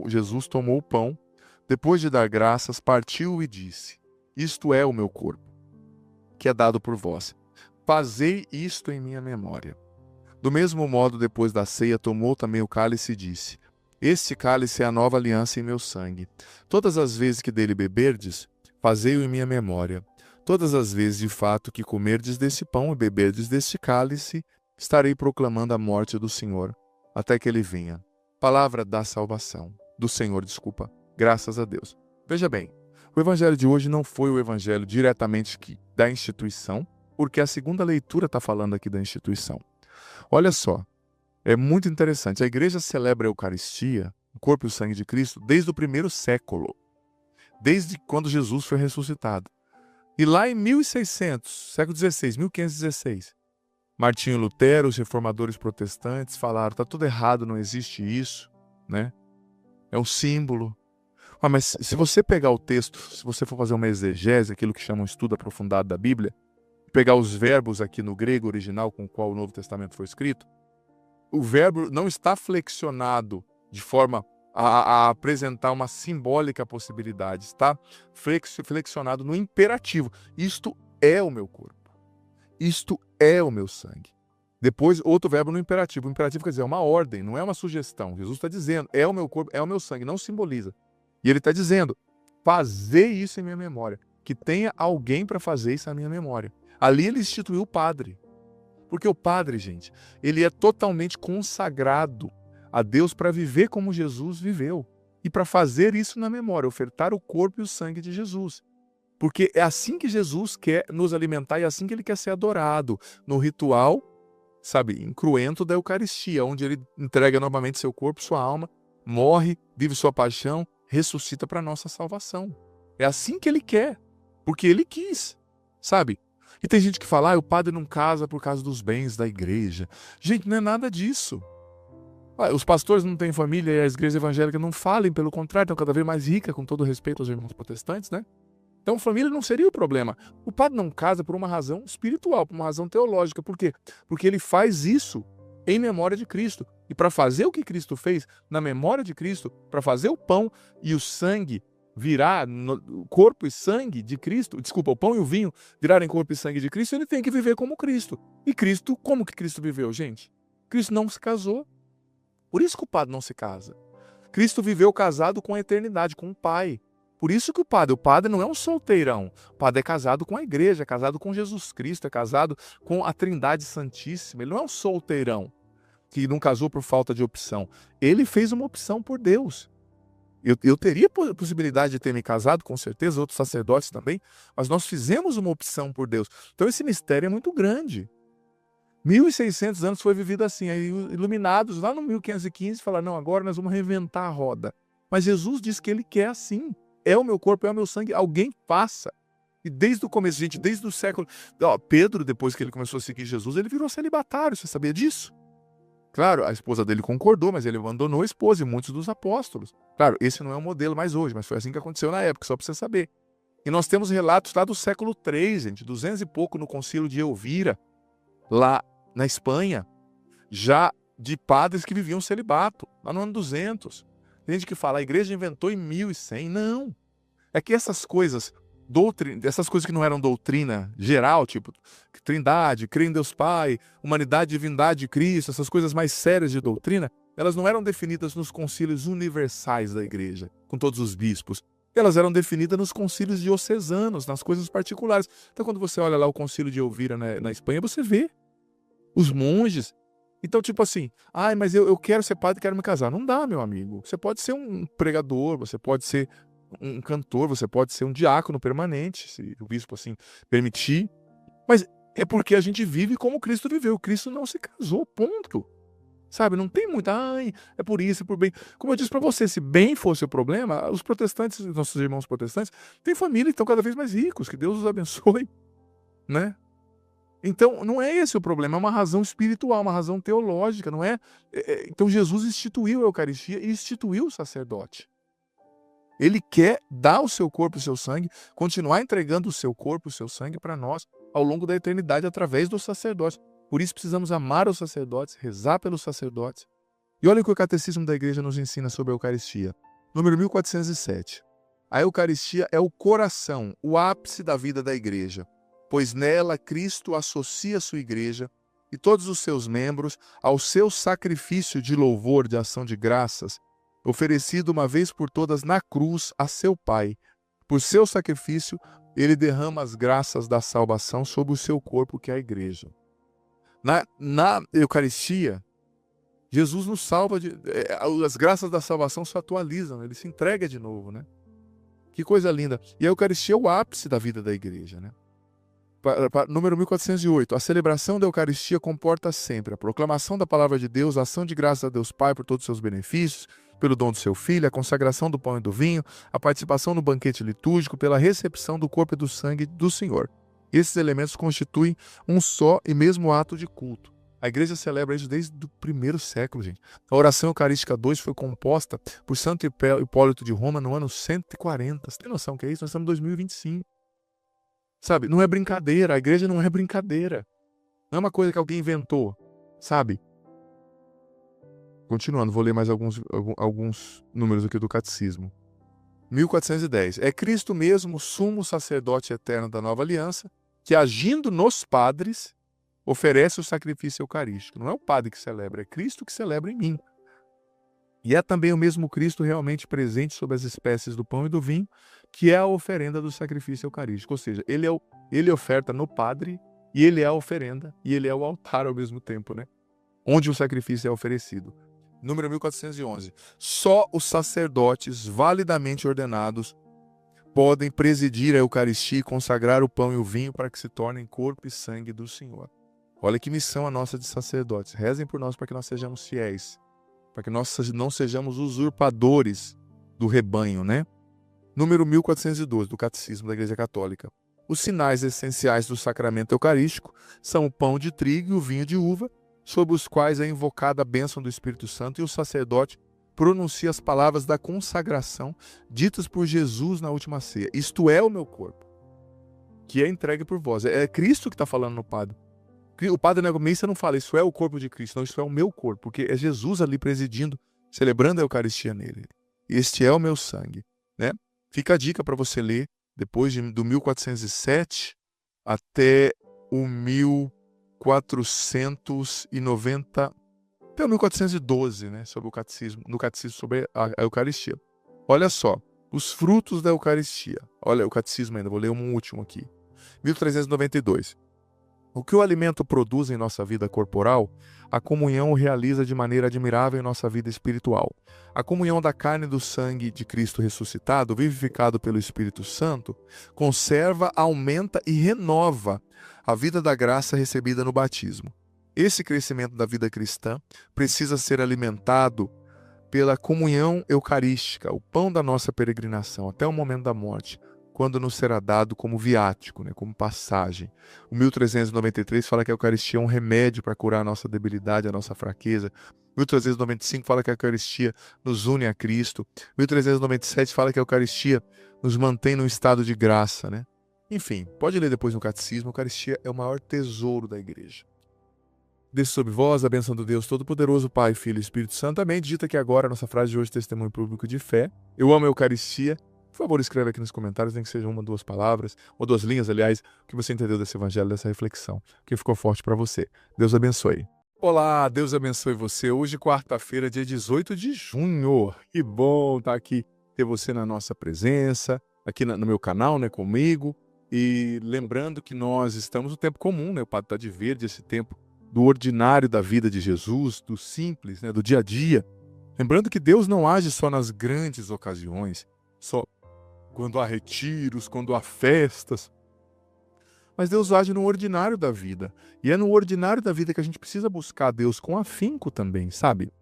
Jesus tomou o pão, depois de dar graças, partiu e disse: Isto é o meu corpo, que é dado por vós. Fazei isto em minha memória. Do mesmo modo, depois da ceia, tomou também o cálice e disse: Este cálice é a nova aliança em meu sangue. Todas as vezes que dele beberdes, fazei-o em minha memória. Todas as vezes, de fato, que comerdes deste pão e beberdes deste cálice, estarei proclamando a morte do Senhor, até que ele venha. Palavra da salvação. Do Senhor, graças a Deus. Veja bem, o evangelho de hoje não foi o evangelho diretamente da instituição, porque a segunda leitura está falando aqui da instituição. Olha só, é muito interessante. A igreja celebra a Eucaristia, o corpo e o sangue de Cristo, desde o primeiro século, desde quando Jesus foi ressuscitado. E lá em 1600, século XVI, 1516, Martinho Lutero, os reformadores protestantes falaram: está tudo errado, não existe isso, né? É um símbolo. Mas se você pegar o texto, se você for fazer uma exegese, aquilo que chama um estudo aprofundado da Bíblia, pegar os verbos aqui no grego original com o qual o Novo Testamento foi escrito, o verbo não está flexionado de forma a apresentar uma simbólica possibilidade, está flexionado no imperativo. Isto é o meu corpo. Isto é o meu sangue. Depois, outro verbo no imperativo. O imperativo quer dizer, é uma ordem, não é uma sugestão. Jesus está dizendo, é o meu corpo, é o meu sangue, não simboliza. E ele está dizendo, fazer isso em minha memória. Que tenha alguém para fazer isso na minha memória. Ali ele instituiu o padre. Porque o padre, gente, ele é totalmente consagrado a Deus para viver como Jesus viveu. E para fazer isso na memória, ofertar o corpo e o sangue de Jesus. Porque é assim que Jesus quer nos alimentar e é assim que ele quer ser adorado. No ritual, sabe, incruento da Eucaristia, onde ele entrega novamente seu corpo, sua alma, morre, vive sua paixão, ressuscita para nossa salvação. É assim que ele quer, porque ele quis, sabe? E tem gente que fala, o padre não casa por causa dos bens da igreja. Gente, não é nada disso. Os pastores não têm família e as igrejas evangélicas não falem, pelo contrário, estão cada vez mais ricas, com todo respeito aos irmãos protestantes, né? Então, família não seria o problema. O padre não casa por uma razão espiritual, por uma razão teológica. Por quê? Porque ele faz isso em memória de Cristo. E para fazer o que Cristo fez na memória de Cristo, para fazer o pão e o sangue virar corpo e sangue de Cristo, desculpa, o pão e o vinho virarem corpo e sangue de Cristo, ele tem que viver como Cristo. E Cristo, como que Cristo viveu, gente? Cristo não se casou. Por isso que o padre não se casa. Cristo viveu casado com a eternidade, com o Pai. Por isso que o padre não é um solteirão. O padre é casado com a igreja, é casado com Jesus Cristo, é casado com a Trindade Santíssima. Ele não é um solteirão que não casou por falta de opção. Ele fez uma opção por Deus. Eu teria possibilidade de ter me casado, com certeza, outros sacerdotes também, mas nós fizemos uma opção por Deus. Então esse mistério é muito grande. 1.600 anos foi vivido assim. Aí iluminados lá no 1515 falaram, não, agora nós vamos reinventar a roda. Mas Jesus disse que ele quer assim. É o meu corpo, é o meu sangue, alguém faça. E desde o começo, gente, desde o século... Pedro, depois que ele começou a seguir Jesus, ele virou celibatário, você sabia disso? Claro, a esposa dele concordou, mas ele abandonou a esposa e muitos dos apóstolos. Claro, esse não é o modelo mais hoje, mas foi assim que aconteceu na época, só para você saber. E nós temos relatos lá do século III, gente, 200 e pouco, no concílio de Elvira, lá na Espanha, já de padres que viviam celibato, lá no ano 200. Tem gente que fala, a igreja inventou em 1100. Não. É que essas coisas que não eram doutrina geral, tipo Trindade, crer em Deus Pai, humanidade, divindade de Cristo, essas coisas mais sérias de doutrina, elas não eram definidas nos concílios universais da igreja, com todos os bispos. Elas eram definidas nos concílios diocesanos, nas coisas particulares. Então, quando você olha lá o concílio de Elvira na Espanha, você vê os monges. Então, tipo assim, mas eu quero ser padre e quero me casar. Não dá, meu amigo. Você pode ser um pregador, você pode ser um cantor, você pode ser um diácono permanente, se o bispo assim permitir. Mas é porque a gente vive como Cristo viveu. Cristo não se casou, ponto. Sabe, não tem muito, é por isso, é por bem. Como eu disse para você, se bem fosse o problema, os protestantes, nossos irmãos protestantes, têm família e estão cada vez mais ricos, que Deus os abençoe, né? Então, não é esse o problema, é uma razão espiritual, uma razão teológica, não é? Então, Jesus instituiu a Eucaristia e instituiu o sacerdote. Ele quer dar o seu corpo e o seu sangue, continuar entregando o seu corpo e o seu sangue para nós ao longo da eternidade através dos sacerdotes. Por isso precisamos amar os sacerdotes, rezar pelos sacerdotes. E olha o que o Catecismo da Igreja nos ensina sobre a Eucaristia. Número 1407. A Eucaristia é o coração, o ápice da vida da Igreja, pois nela Cristo associa a sua Igreja e todos os seus membros ao seu sacrifício de louvor, de ação de graças, oferecido uma vez por todas na cruz a seu Pai. Por seu sacrifício, ele derrama as graças da salvação sobre o seu corpo, que é a Igreja. Na Eucaristia, Jesus nos salva, as graças da salvação se atualizam, ele se entrega de novo, né? Que coisa linda. E a Eucaristia é o ápice da vida da Igreja, né? Número 1408. A celebração da Eucaristia comporta sempre a proclamação da palavra de Deus, a ação de graças a Deus Pai por todos os seus benefícios, pelo dom do seu Filho, a consagração do pão e do vinho, a participação no banquete litúrgico, pela recepção do corpo e do sangue do Senhor. Esses elementos constituem um só e mesmo ato de culto. A Igreja celebra isso desde o primeiro século, gente. A oração Eucarística 2 foi composta por Santo Hipólito de Roma no ano 140. Você tem noção que é isso? Nós estamos em 2025. Sabe, não é brincadeira, a igreja não é brincadeira. Não é uma coisa que alguém inventou, sabe? Continuando, vou ler mais alguns números aqui do catecismo. 1410. É Cristo mesmo, sumo sacerdote eterno da nova aliança, que agindo nos padres, oferece o sacrifício eucarístico. Não é o padre que celebra, é Cristo que celebra em mim. E é também o mesmo Cristo realmente presente sobre as espécies do pão e do vinho, que é a oferenda do sacrifício eucarístico. Ou seja, ele oferta no padre, e ele é a oferenda, e ele é o altar ao mesmo tempo, né? Onde o sacrifício é oferecido. Número 1411. Só os sacerdotes validamente ordenados podem presidir a Eucaristia e consagrar o pão e o vinho para que se tornem corpo e sangue do Senhor. Olha que missão a nossa de sacerdotes. Rezem por nós para que nós sejamos fiéis, para que nós não sejamos usurpadores do rebanho, né? Número 1412 do Catecismo da Igreja Católica. Os sinais essenciais do sacramento eucarístico são o pão de trigo e o vinho de uva, sob os quais é invocada a bênção do Espírito Santo, e o sacerdote pronuncia as palavras da consagração ditas por Jesus na última ceia. Isto é o meu corpo, que é entregue por vós. É Cristo que está falando no padre. O padre negomista não fala, isso é o corpo de Cristo, não, isso é o meu corpo, porque é Jesus ali presidindo, celebrando a Eucaristia nele. Este é o meu sangue, né? Fica a dica para você ler depois do 1407 até o 1490, até o 1412, né, sobre o catecismo, no catecismo sobre a Eucaristia. Olha só, os frutos da Eucaristia. Olha o catecismo ainda, vou ler um último aqui. 1392. O que o alimento produz em nossa vida corporal, a comunhão o realiza de maneira admirável em nossa vida espiritual. A comunhão da carne e do sangue de Cristo ressuscitado, vivificado pelo Espírito Santo, conserva, aumenta e renova a vida da graça recebida no batismo. Esse crescimento da vida cristã precisa ser alimentado pela comunhão eucarística, o pão da nossa peregrinação, até o momento da morte, quando nos será dado como viático, né, como passagem. O 1393 fala que a Eucaristia é um remédio para curar a nossa debilidade, a nossa fraqueza. 1395 fala que a Eucaristia nos une a Cristo. 1397 fala que a Eucaristia nos mantém num estado de graça, né? Enfim, pode ler depois no Catecismo. A Eucaristia é o maior tesouro da Igreja. Desça sobre vós a bênção do Deus Todo-Poderoso, Pai, Filho e Espírito Santo. Amém. Dita aqui agora a nossa frase de hoje, testemunho público de fé. Eu amo a Eucaristia. Por favor, escreve aqui nos comentários, nem que seja uma, duas palavras, ou duas linhas, aliás, o que você entendeu desse evangelho, dessa reflexão, o que ficou forte para você. Deus abençoe. Olá, Deus abençoe você. Hoje, quarta-feira, dia 18 de junho. Que bom estar aqui, ter você na nossa presença, aqui no meu canal, né, comigo. E lembrando que nós estamos no tempo comum, né, o Padre está de verde, esse tempo do ordinário da vida de Jesus, do simples, né, do dia a dia. Lembrando que Deus não age só nas grandes ocasiões, só quando há retiros, quando há festas. Mas Deus age no ordinário da vida. E é no ordinário da vida que a gente precisa buscar Deus com afinco também, sabe?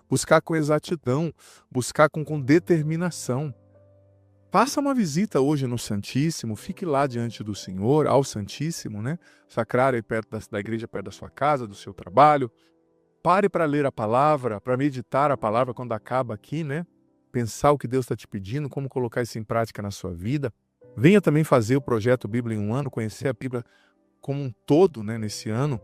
Buscar com exatidão, buscar com determinação. Faça uma visita hoje no Santíssimo, fique lá diante do Senhor, ao Santíssimo, né? Sacrário aí perto da igreja, perto da sua casa, do seu trabalho. Pare para ler a palavra, para meditar a palavra quando acaba aqui, né? Pensar o que Deus está te pedindo, como colocar isso em prática na sua vida. Venha também fazer o projeto Bíblia em um ano, conhecer a Bíblia como um todo, né, nesse ano.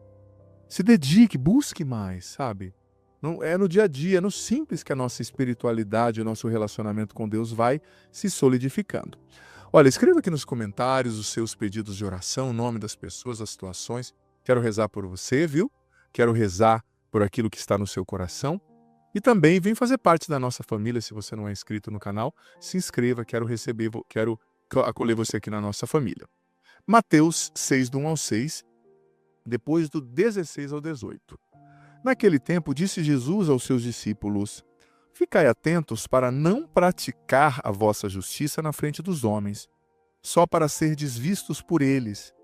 Se dedique, busque mais, sabe? Não, é no dia a dia, é no simples que a nossa espiritualidade, o nosso relacionamento com Deus vai se solidificando. Olha, escreva aqui nos comentários os seus pedidos de oração, o nome das pessoas, as situações. Quero rezar por você, viu? Quero rezar por aquilo que está no seu coração. E também vem fazer parte da nossa família, se você não é inscrito no canal, se inscreva, quero acolher você aqui na nossa família. Mateus 6, do 1 ao 6, depois do 16 ao 18. Naquele tempo, disse Jesus aos seus discípulos: Ficai atentos para não praticar a vossa justiça na frente dos homens, só para serdes vistos por eles.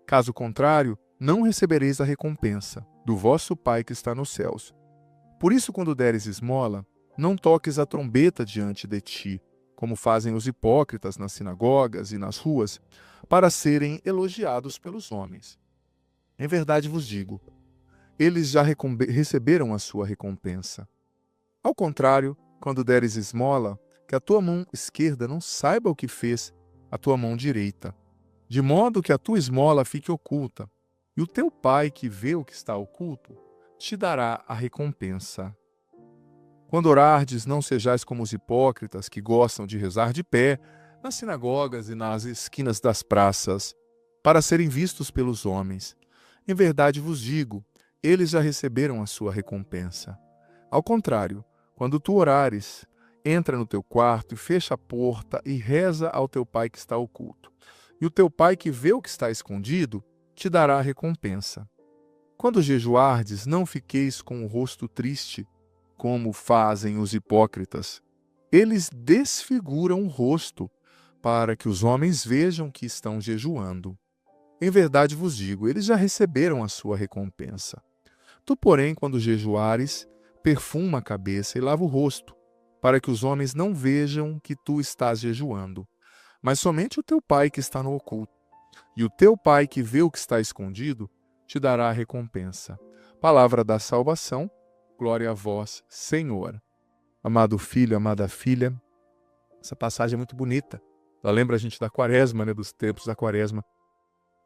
Caso contrário, não recebereis a recompensa do vosso Pai que está nos céus. Por isso, quando deres esmola, não toques a trombeta diante de ti, como fazem os hipócritas nas sinagogas e nas ruas, para serem elogiados pelos homens. Em verdade vos digo, eles já receberam a sua recompensa. Ao contrário, quando deres esmola, que a tua mão esquerda não saiba o que fez a tua mão direita, de modo que a tua esmola fique oculta, e o teu Pai que vê o que está oculto, te dará a recompensa. Quando orardes, não sejais como os hipócritas que gostam de rezar de pé, nas sinagogas e nas esquinas das praças, para serem vistos pelos homens. Em verdade vos digo, eles já receberam a sua recompensa. Ao contrário, quando tu orares, entra no teu quarto e fecha a porta e reza ao teu pai que está oculto. E o teu pai que vê o que está escondido, te dará a recompensa. Quando jejuardes, não fiqueis com o rosto triste, como fazem os hipócritas. Eles desfiguram o rosto, para que os homens vejam que estão jejuando. Em verdade vos digo, eles já receberam a sua recompensa. Tu, porém, quando jejuares, perfuma a cabeça e lava o rosto, para que os homens não vejam que tu estás jejuando, mas somente o teu pai que está no oculto. E o teu pai que vê o que está escondido, te dará a recompensa. Palavra da salvação, glória a vós, Senhor. Amado filho, amada filha, essa passagem é muito bonita. Ela lembra a gente da quaresma, né, dos tempos da quaresma.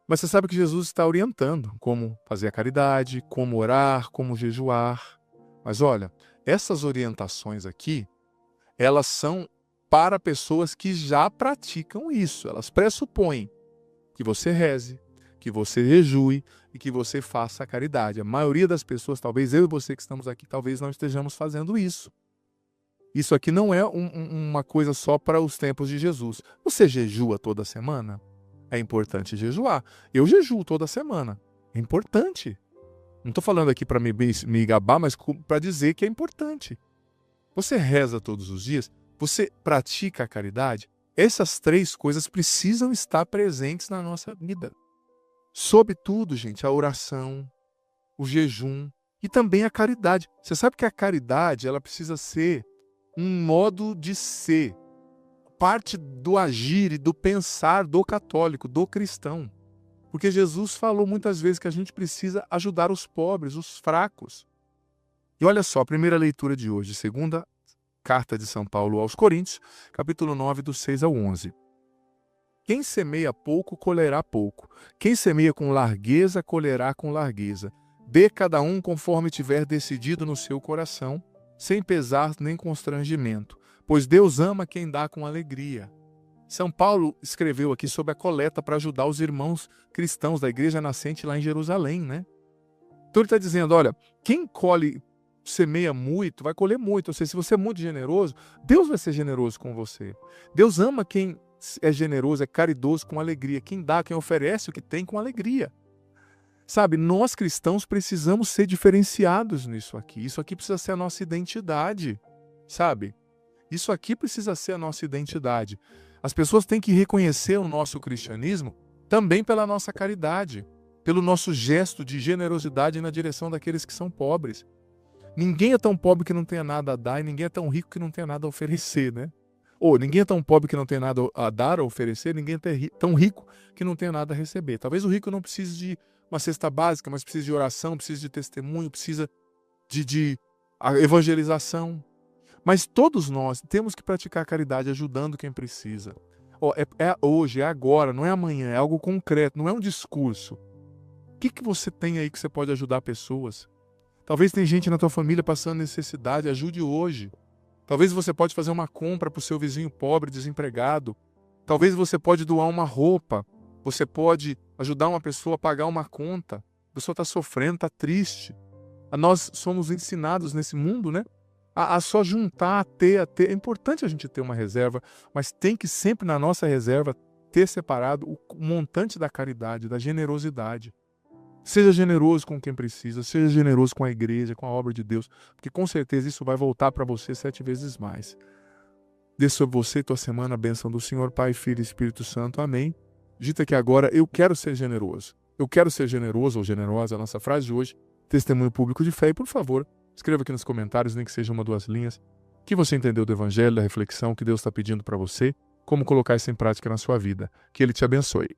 Mas você sabe que Jesus está orientando como fazer a caridade, como orar, como jejuar. Mas olha, essas orientações aqui, elas são para pessoas que já praticam isso. Elas pressupõem que você reze, que você jejue e que você faça a caridade. A maioria das pessoas, talvez eu e você que estamos aqui, talvez não estejamos fazendo isso. Isso aqui não é uma coisa só para os tempos de Jesus. Você jejua toda semana? É importante jejuar. Eu jejuo toda semana. É importante. Não estou falando aqui para me gabar, mas para dizer que é importante. Você reza todos os dias? Você pratica a caridade? Essas três coisas precisam estar presentes na nossa vida. Sobretudo, gente, a oração, o jejum e também a caridade. Você sabe que a caridade ela precisa ser um modo de ser, parte do agir e do pensar do católico, do cristão. Porque Jesus falou muitas vezes que a gente precisa ajudar os pobres, os fracos. E olha só, a primeira leitura de hoje, segunda carta de São Paulo aos Coríntios, capítulo 9, do 6 ao 11. Quem semeia pouco, colherá pouco. Quem semeia com largueza, colherá com largueza. Dê cada um conforme tiver decidido no seu coração, sem pesar nem constrangimento, pois Deus ama quem dá com alegria. São Paulo escreveu aqui sobre a coleta para ajudar os irmãos cristãos da igreja nascente lá em Jerusalém, né? Então ele está dizendo, olha, quem semeia muito, vai colher muito. Ou seja, se você é muito generoso, Deus vai ser generoso com você. Deus ama quem é generoso, é caridoso com alegria. Quem dá, quem oferece o que tem com alegria. Sabe, nós cristãos precisamos ser diferenciados nisso aqui. Isso aqui precisa ser a nossa identidade, sabe? Isso aqui precisa ser a nossa identidade. As pessoas têm que reconhecer o nosso cristianismo também pela nossa caridade, pelo nosso gesto de generosidade na direção daqueles que são pobres. Ninguém é tão pobre que não tenha nada a dar e ninguém é tão rico que não tenha nada a oferecer, né? Ou ninguém é tão pobre que não tenha nada a dar, a oferecer, ninguém é tão rico que não tenha nada a receber. Talvez o rico não precise de uma cesta básica, mas precisa de oração, precisa de testemunho, precisa de evangelização. Mas todos nós temos que praticar a caridade ajudando quem precisa. É hoje, é agora, não é amanhã, é algo concreto, não é um discurso. O que você tem aí que você pode ajudar pessoas? Talvez tem gente na tua família passando necessidade, ajude hoje. Talvez você pode fazer uma compra para o seu vizinho pobre, desempregado. Talvez você pode doar uma roupa. Você pode ajudar uma pessoa a pagar uma conta. A pessoa está sofrendo, está triste. Nós somos ensinados nesse mundo, né? A só juntar, a ter. É importante a gente ter uma reserva, mas tem que sempre na nossa reserva ter separado o montante da caridade, da generosidade. Seja generoso com quem precisa, seja generoso com a igreja, com a obra de Deus, porque com certeza isso vai voltar para você 7 vezes mais. Dê sobre você e tua semana a bênção do Senhor, Pai, Filho e Espírito Santo. Amém. Dita que agora eu quero ser generoso. Eu quero ser generoso ou generosa, a nossa frase de hoje, testemunho público de fé. E por favor, escreva aqui nos comentários, nem que seja 1 ou 2 linhas, o que você entendeu do Evangelho, da reflexão que Deus está pedindo para você, como colocar isso em prática na sua vida. Que Ele te abençoe.